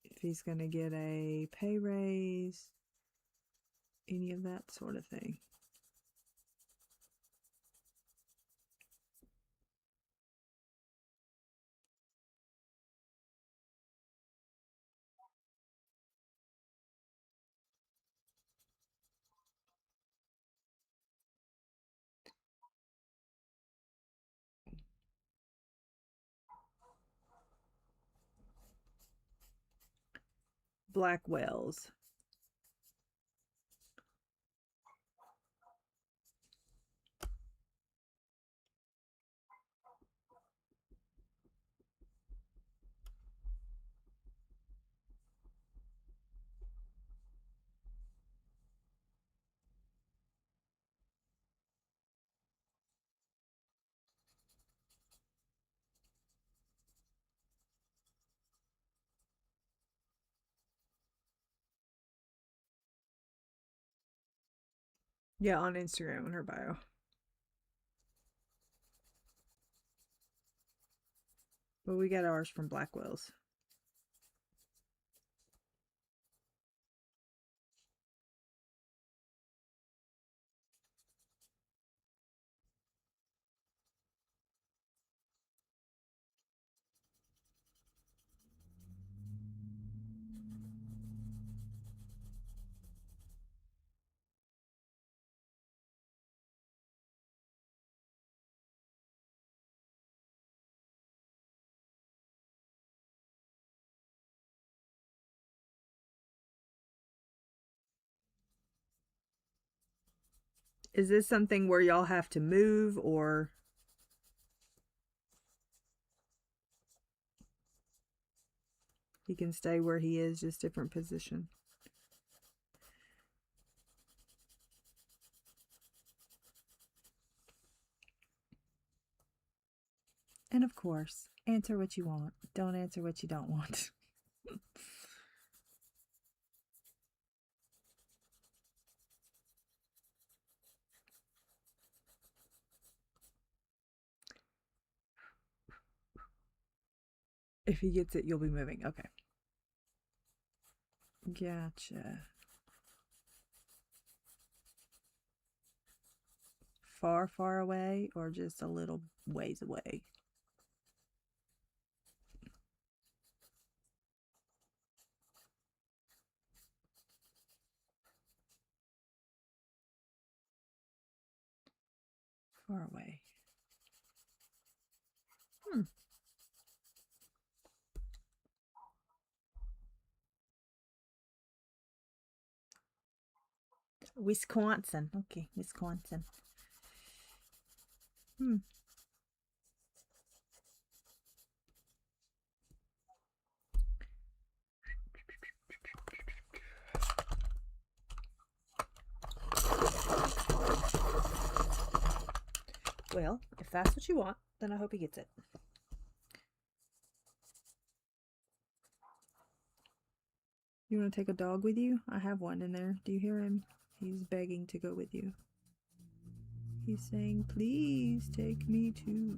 If he's going to get a pay raise? Any of that sort of thing. Black whales. Yeah, on Instagram in her bio. But we got ours from Black Whales. Is this something where y'all have to move, or he can stay where he is, just different position? course. Answer what you want. Don't answer what you don't want. If he gets it, you'll be moving. Okay. Gotcha. Far, far away or just a little ways away? Far away. Wisconsin. Okay, Wisconsin. Well, if that's what you want, then I hope he gets it. You want to take a dog with you? I have one in there. Do you hear him? He's begging to go with you. He's saying, please take me too.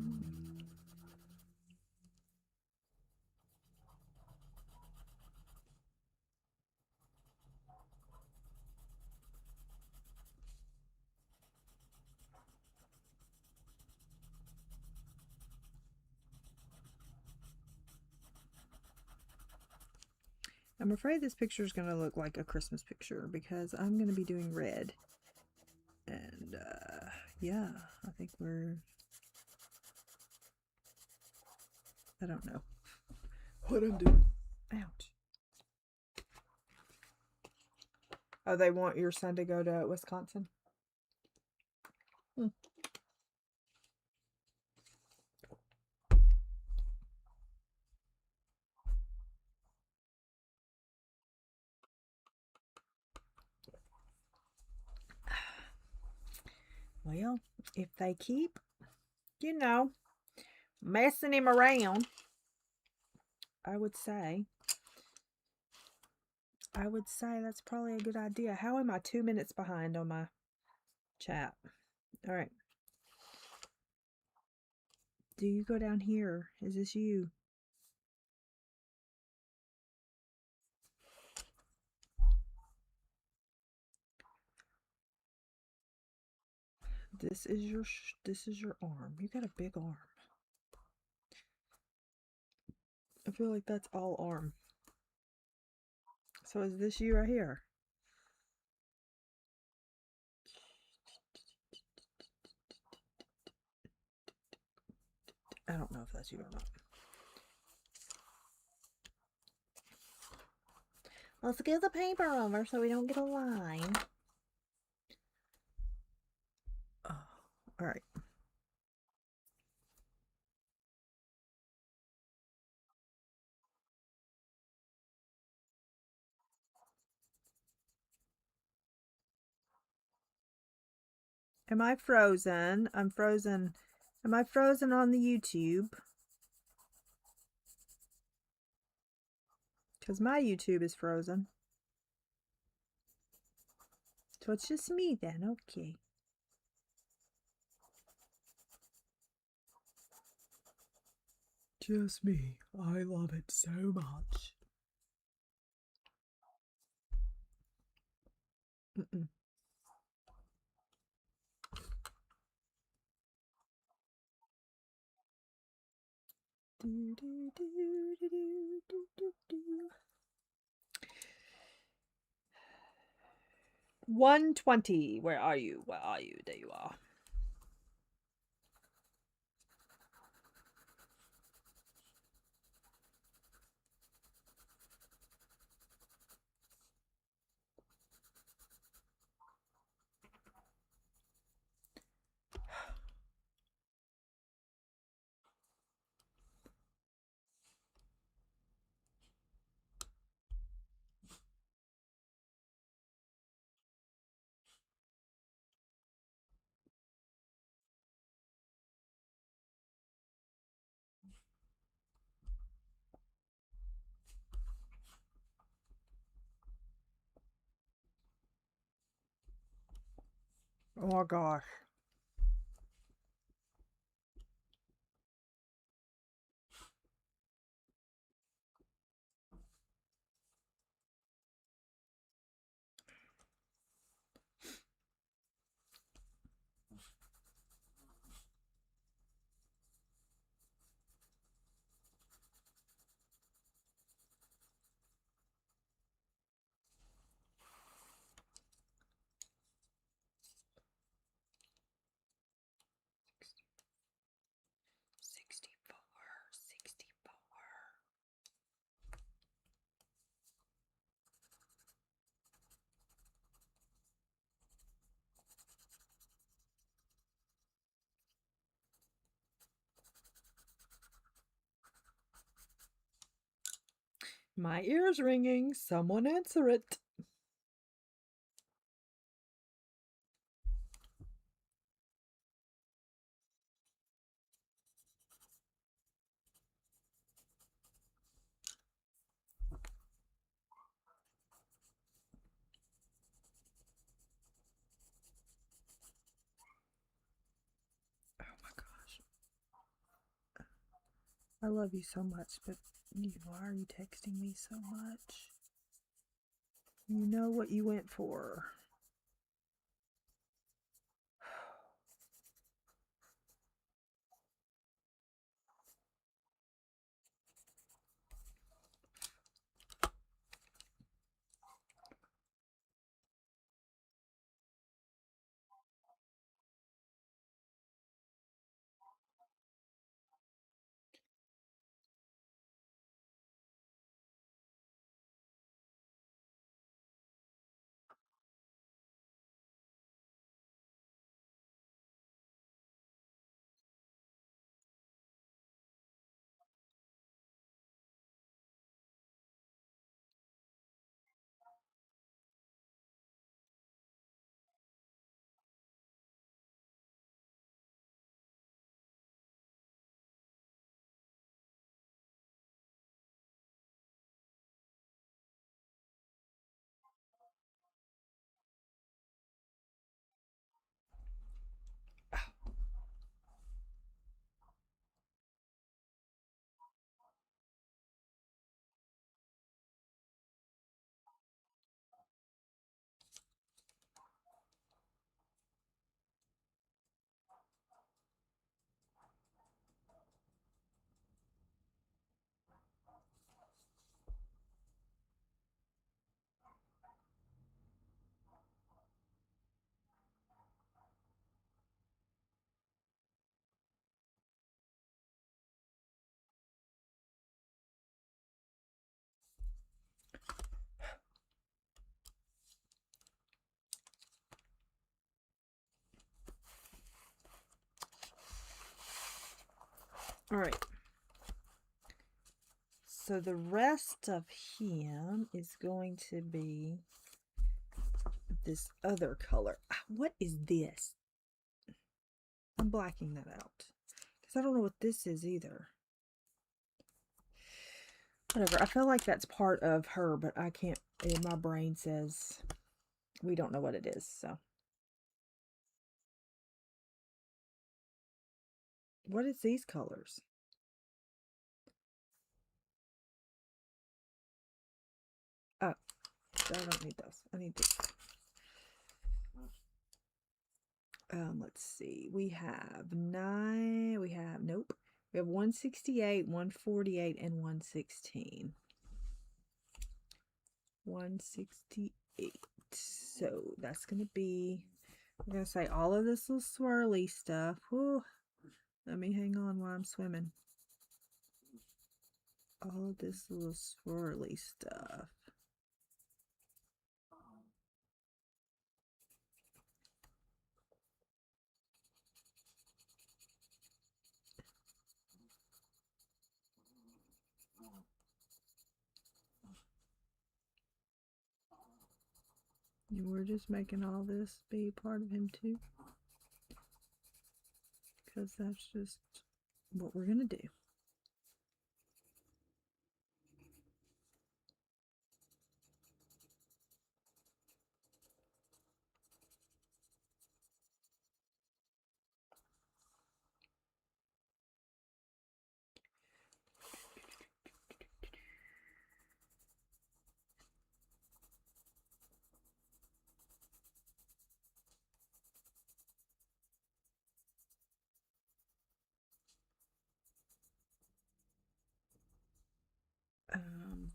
I'm afraid this picture is going to look like a Christmas picture because I'm going to be doing red. And, yeah, I think I don't know what I'm doing. Ouch. Oh, they want your son to go to Wisconsin? Well, if they keep, messing him around, I would say that's probably a good idea. How am I 2 minutes behind on my chat? All right. Do you go down here? Is this you? This is your arm. You got a big arm. I feel like that's all arm. So is this you right here? I don't know if that's you or not. Let's get the paper over so we don't get a line. Oh, all right. Am I frozen? I'm frozen. Am I frozen on the YouTube? Because my YouTube is frozen. So it's just me then. Okay. Just me. I love it so much. Mm-mm. Do, do, do, do, do, do, do. 120. Where are you? Where are you? There you are. Oh my gosh. My ear's ringing. Someone answer it. Oh my gosh. I love you so much, but why are you texting me so much? You know what you went for. All right. So the rest of him is going to be this other color. What is this? I'm blacking that out because I don't know what this is either. Whatever. I feel like that's part of her, but I can't. My brain says we don't know what it is. So, what is these colors? Oh, I don't need those. I need these. Let's see. We have 9. We have, nope. We have 168, 148, and 116. 168. So that's going to be, I'm going to say all of this little swirly stuff. Whew. Let me hang on while I'm swimming. All of this little swirly stuff. We're just making all this be part of him too, because that's just what we're going to do.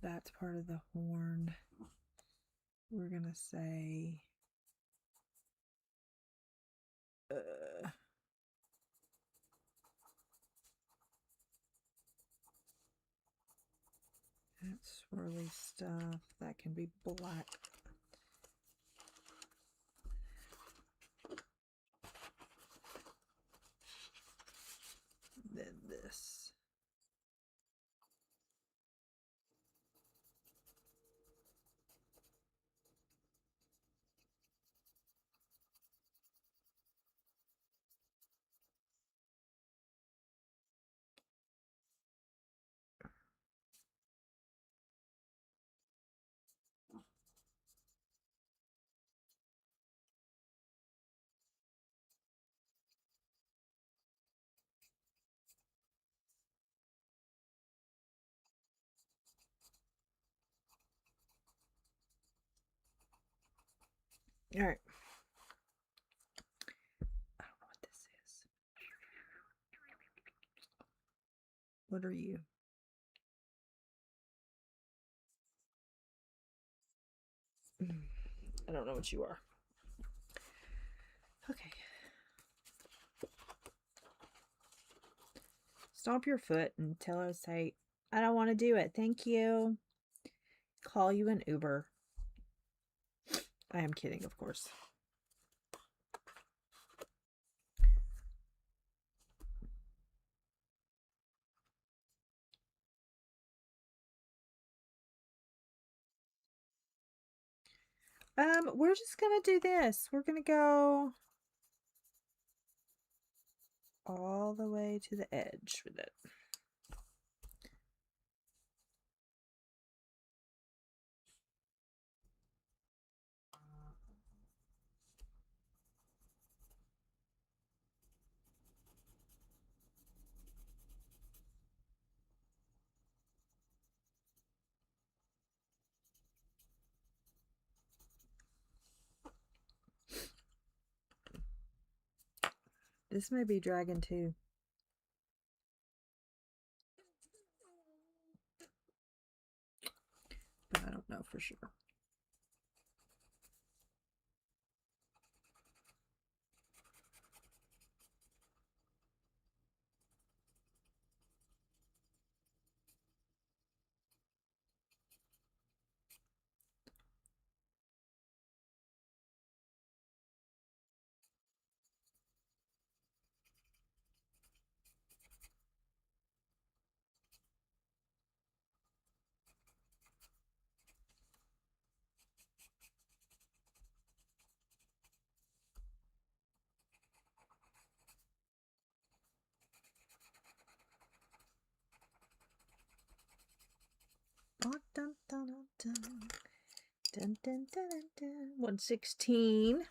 that's part of the horn. We're gonna say that swirly stuff that can be black. Then this. All right. I don't know what this is. What are you? I don't know what you are. Okay. Stomp your foot and tell her, say, I don't want to do it. Thank you. Call you an Uber. I am kidding, of course. We're just gonna do this. We're gonna go all the way to the edge with it. This may be dragon too. But I don't know for sure. Dun, dun, dun, dun, dun, dun, dun, dun. 116.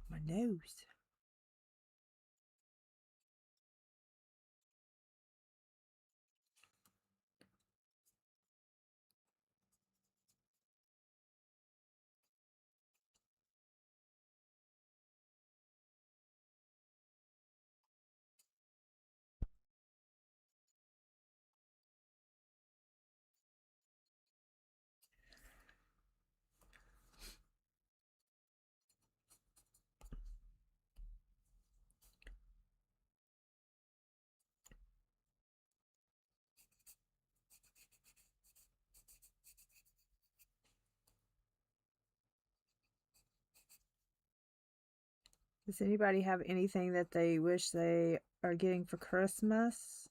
My nose. Does anybody have anything that they wish they are getting for Christmas?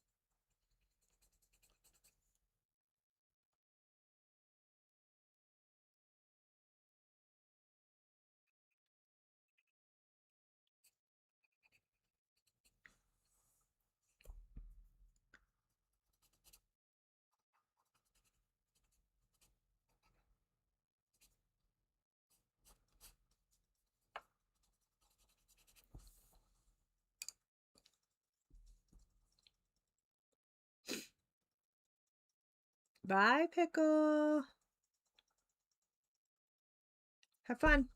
Bye, Pickle. Have fun.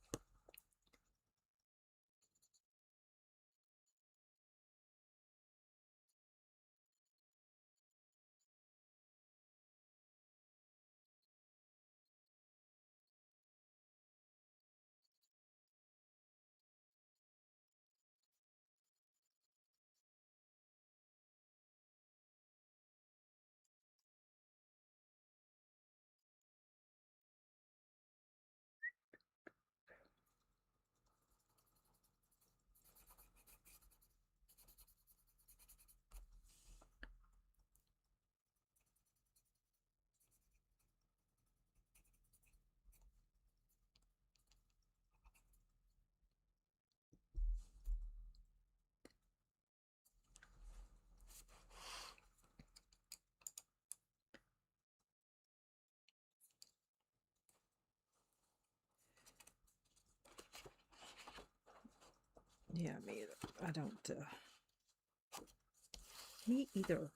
Yeah, me either. I don't. Me either.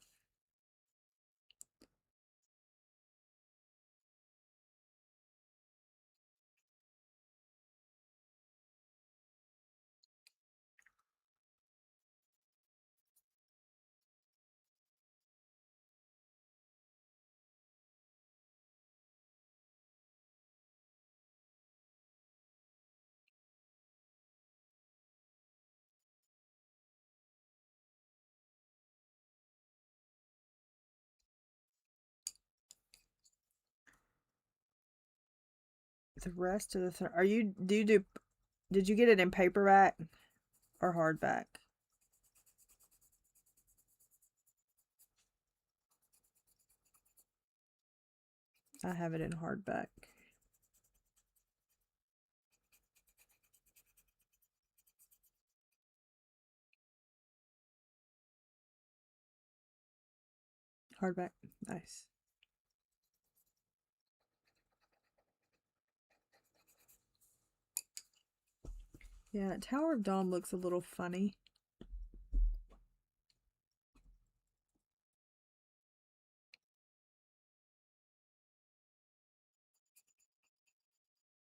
The rest of the are you did you get it in paperback or hardback? I have it in hardback. Hardback. Nice. Yeah, Tower of Dawn looks a little funny.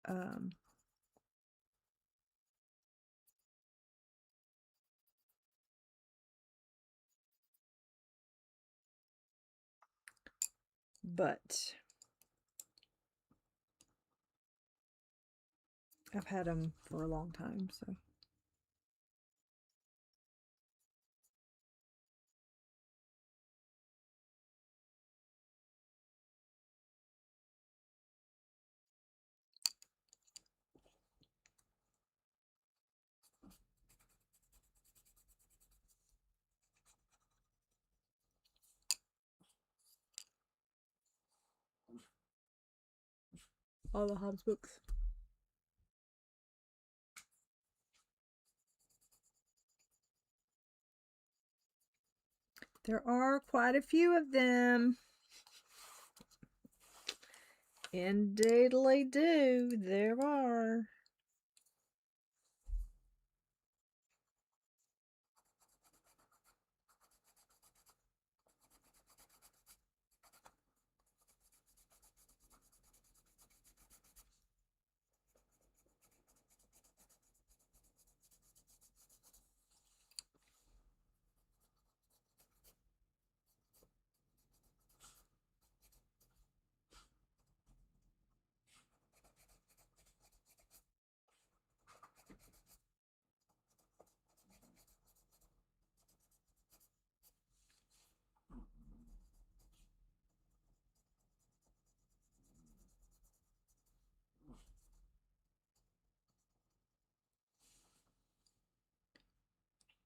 Um, but I've had them for a long time, so. All the Hobbs books. There are quite a few of them. Indeedly do. There are.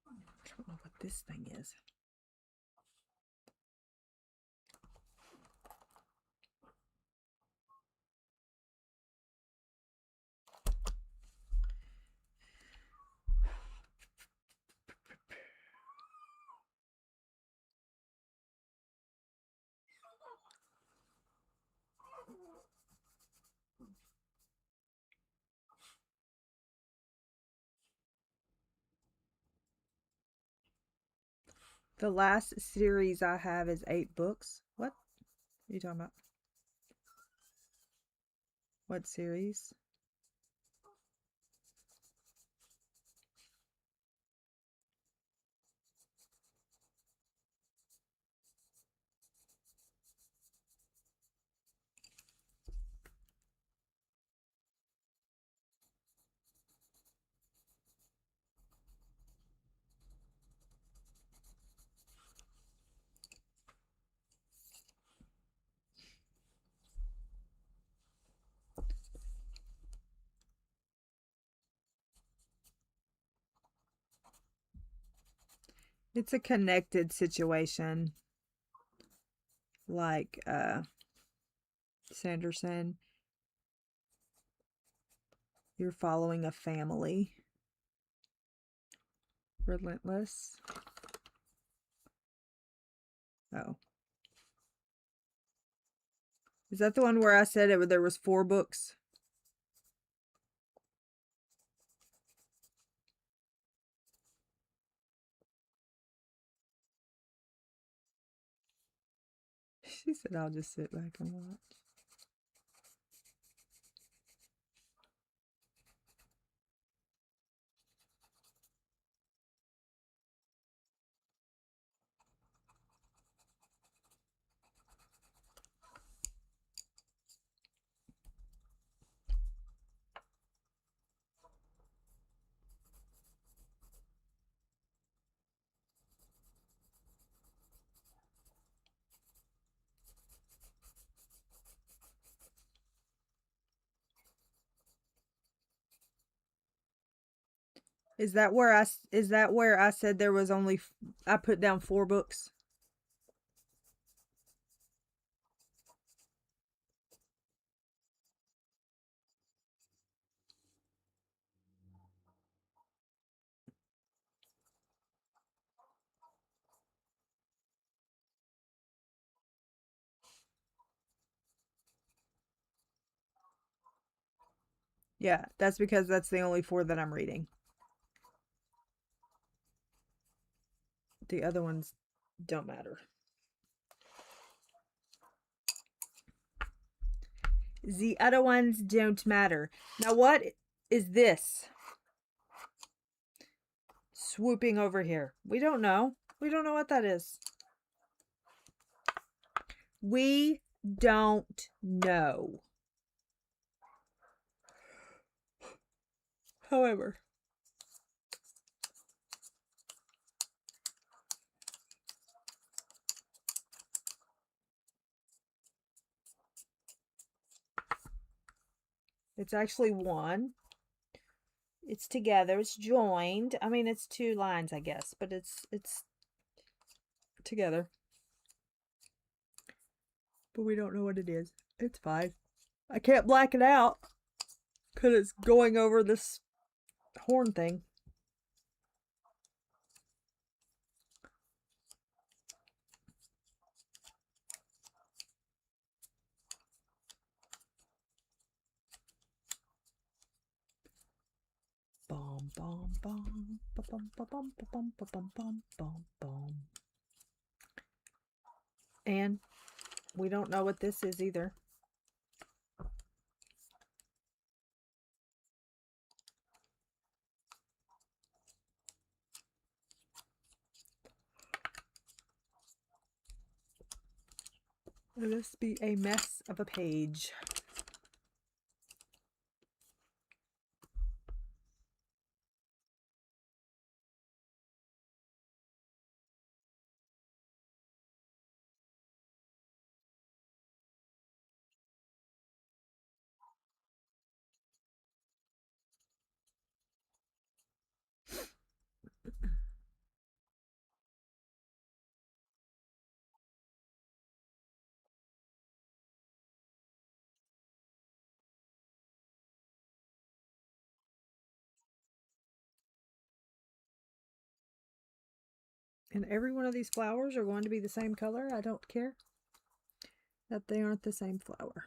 I don't know what this thing is. The last series I have is 8 books. What are you talking about? What series? It's a connected situation. Like Sanderson, you're following a family. Relentless. Oh. Is that the one where I said there was 4 books? She said, I'll just sit back and watch. Is that where I said there was only I put down 4 books? Yeah, that's because that's the only 4 that I'm reading. The other ones don't matter. The other ones don't matter. Now what is this? Swooping over here. We don't know. We don't know what that is. We don't know. However, it's actually 1. It's together. It's joined. I mean, it's 2 lines, I guess, but it's together. But we don't know what it is. It's fine. I can't black it out because it's going over this horn thing. Bom, bom, bom, bom, bom, bom, bom, bom, bom, bom, bom. And we don't know what this is either. This be a mess of a page. And every one of these flowers are going to be the same color. I don't care that they aren't the same flower.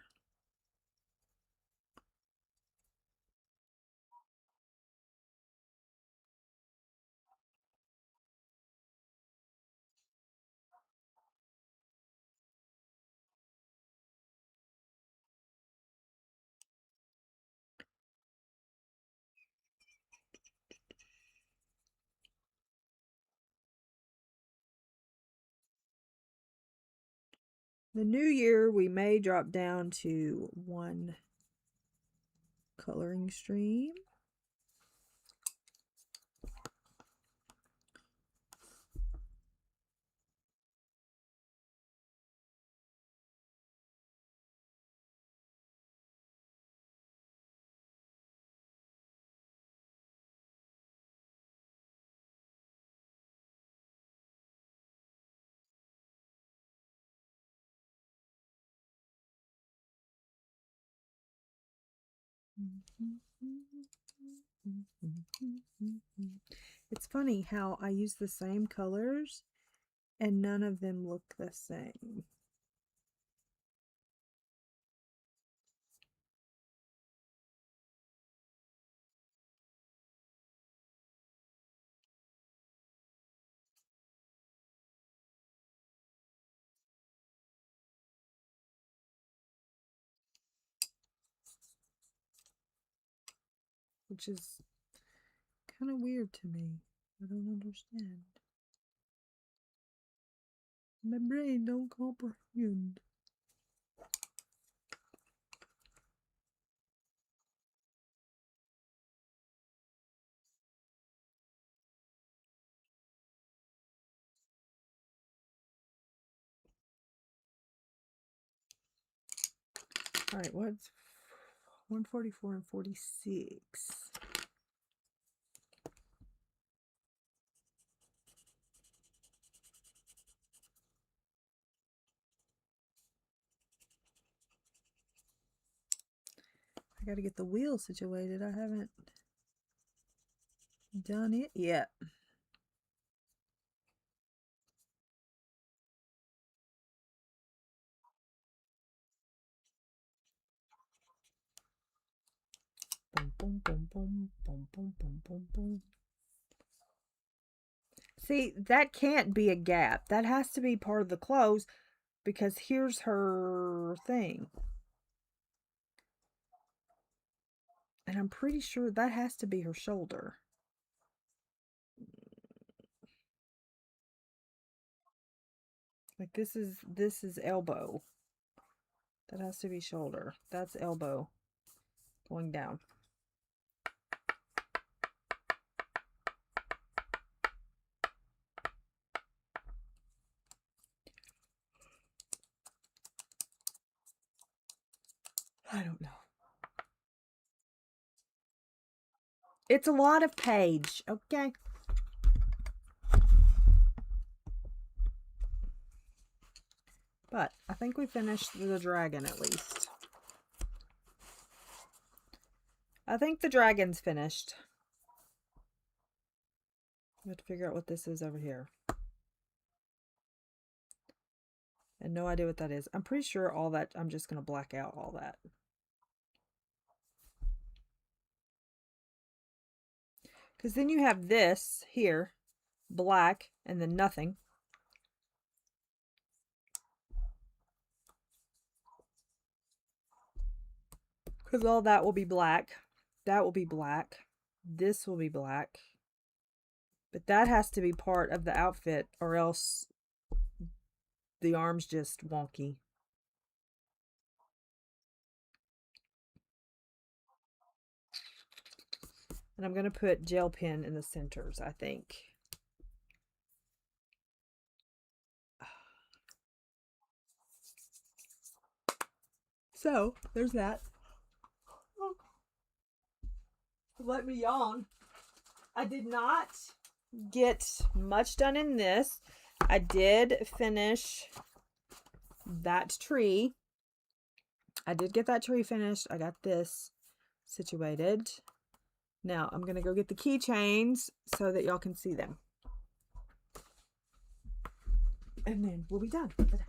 The new year, we may drop down to 1 coloring stream. It's funny how I use the same colors and none of them look the same. Which is kind of weird to me. I don't understand. My brain don't comprehend. All right, what's 144 and 46? I got to get the wheel situated. I haven't done it yet. Boom, boom, boom, boom, boom, boom, boom, boom, boom. See, that can't be a gap. That has to be part of the clothes because here's her thing. And I'm pretty sure that has to be her shoulder. Like this is elbow. That has to be shoulder. That's elbow going down. I don't know. It's a lot of page, okay? But I think we finished the dragon at least. I think the dragon's finished. I have to figure out what this is over here. And no idea what that is. I'm pretty sure all that, I'm just going to black out all that. Because then you have this here, black, and then nothing. Because all that will be black. That will be black. This will be black. But that has to be part of the outfit or else the arm's just wonky. And I'm going to put gel pen in the centers, I think. So, there's that. Let me yawn. I did not get much done in this. I did finish that tree. I did get that tree finished. I got this situated. Now, I'm going to go get the keychains so that y'all can see them. And then we'll be done for the day.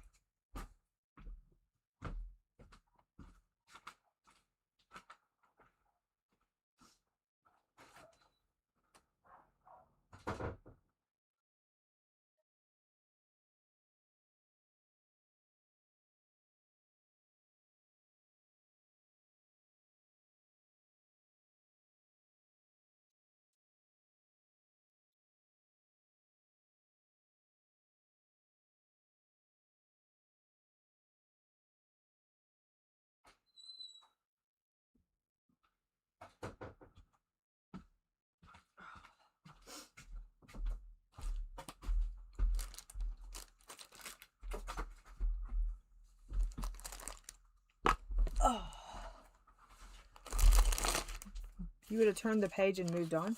You would have turned the page and moved on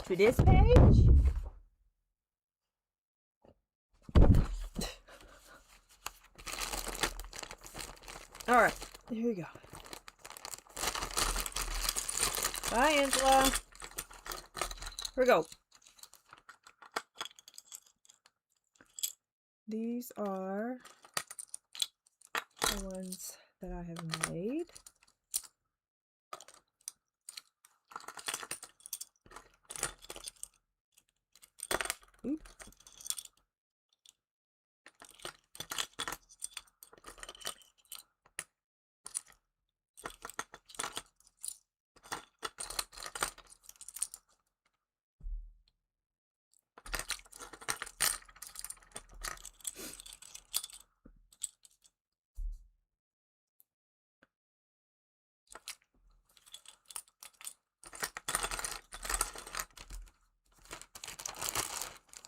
to this page. All right, here you go. Bye, Angela. Here we go. These are the ones that I have made. Oop.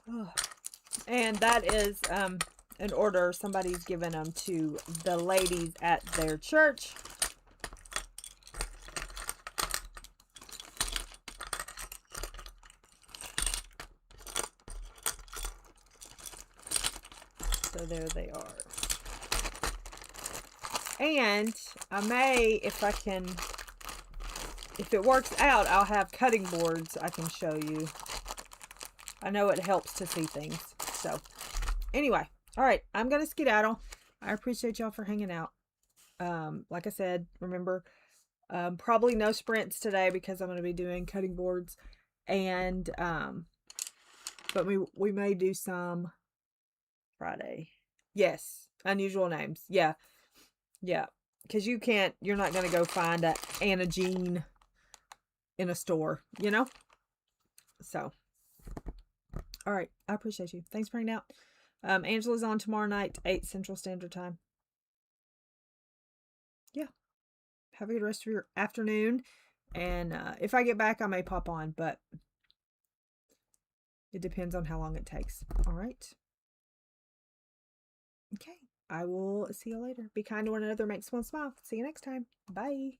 Oh. And that is an order somebody's given them to the ladies at their church. So there they are. And I may, if it works out, I'll have cutting boards I can show you. I know it helps to see things. So anyway, all right, I'm going to skedaddle. I appreciate y'all for hanging out. Like I said, remember, probably no sprints today because I'm going to be doing cutting boards. And, but we may do some Friday. Yes. Unusual names. Yeah. Yeah. Because you're not going to go find a Anna Jean in a store, you know? So, all right. I appreciate you. Thanks for hanging out. Angela's on tomorrow night, 8 Central Standard Time. Yeah. Have a good rest of your afternoon. And if I get back, I may pop on, but it depends on how long it takes. All right. Okay. I will see you later. Be kind to one another. Makes one smile. See you next time. Bye.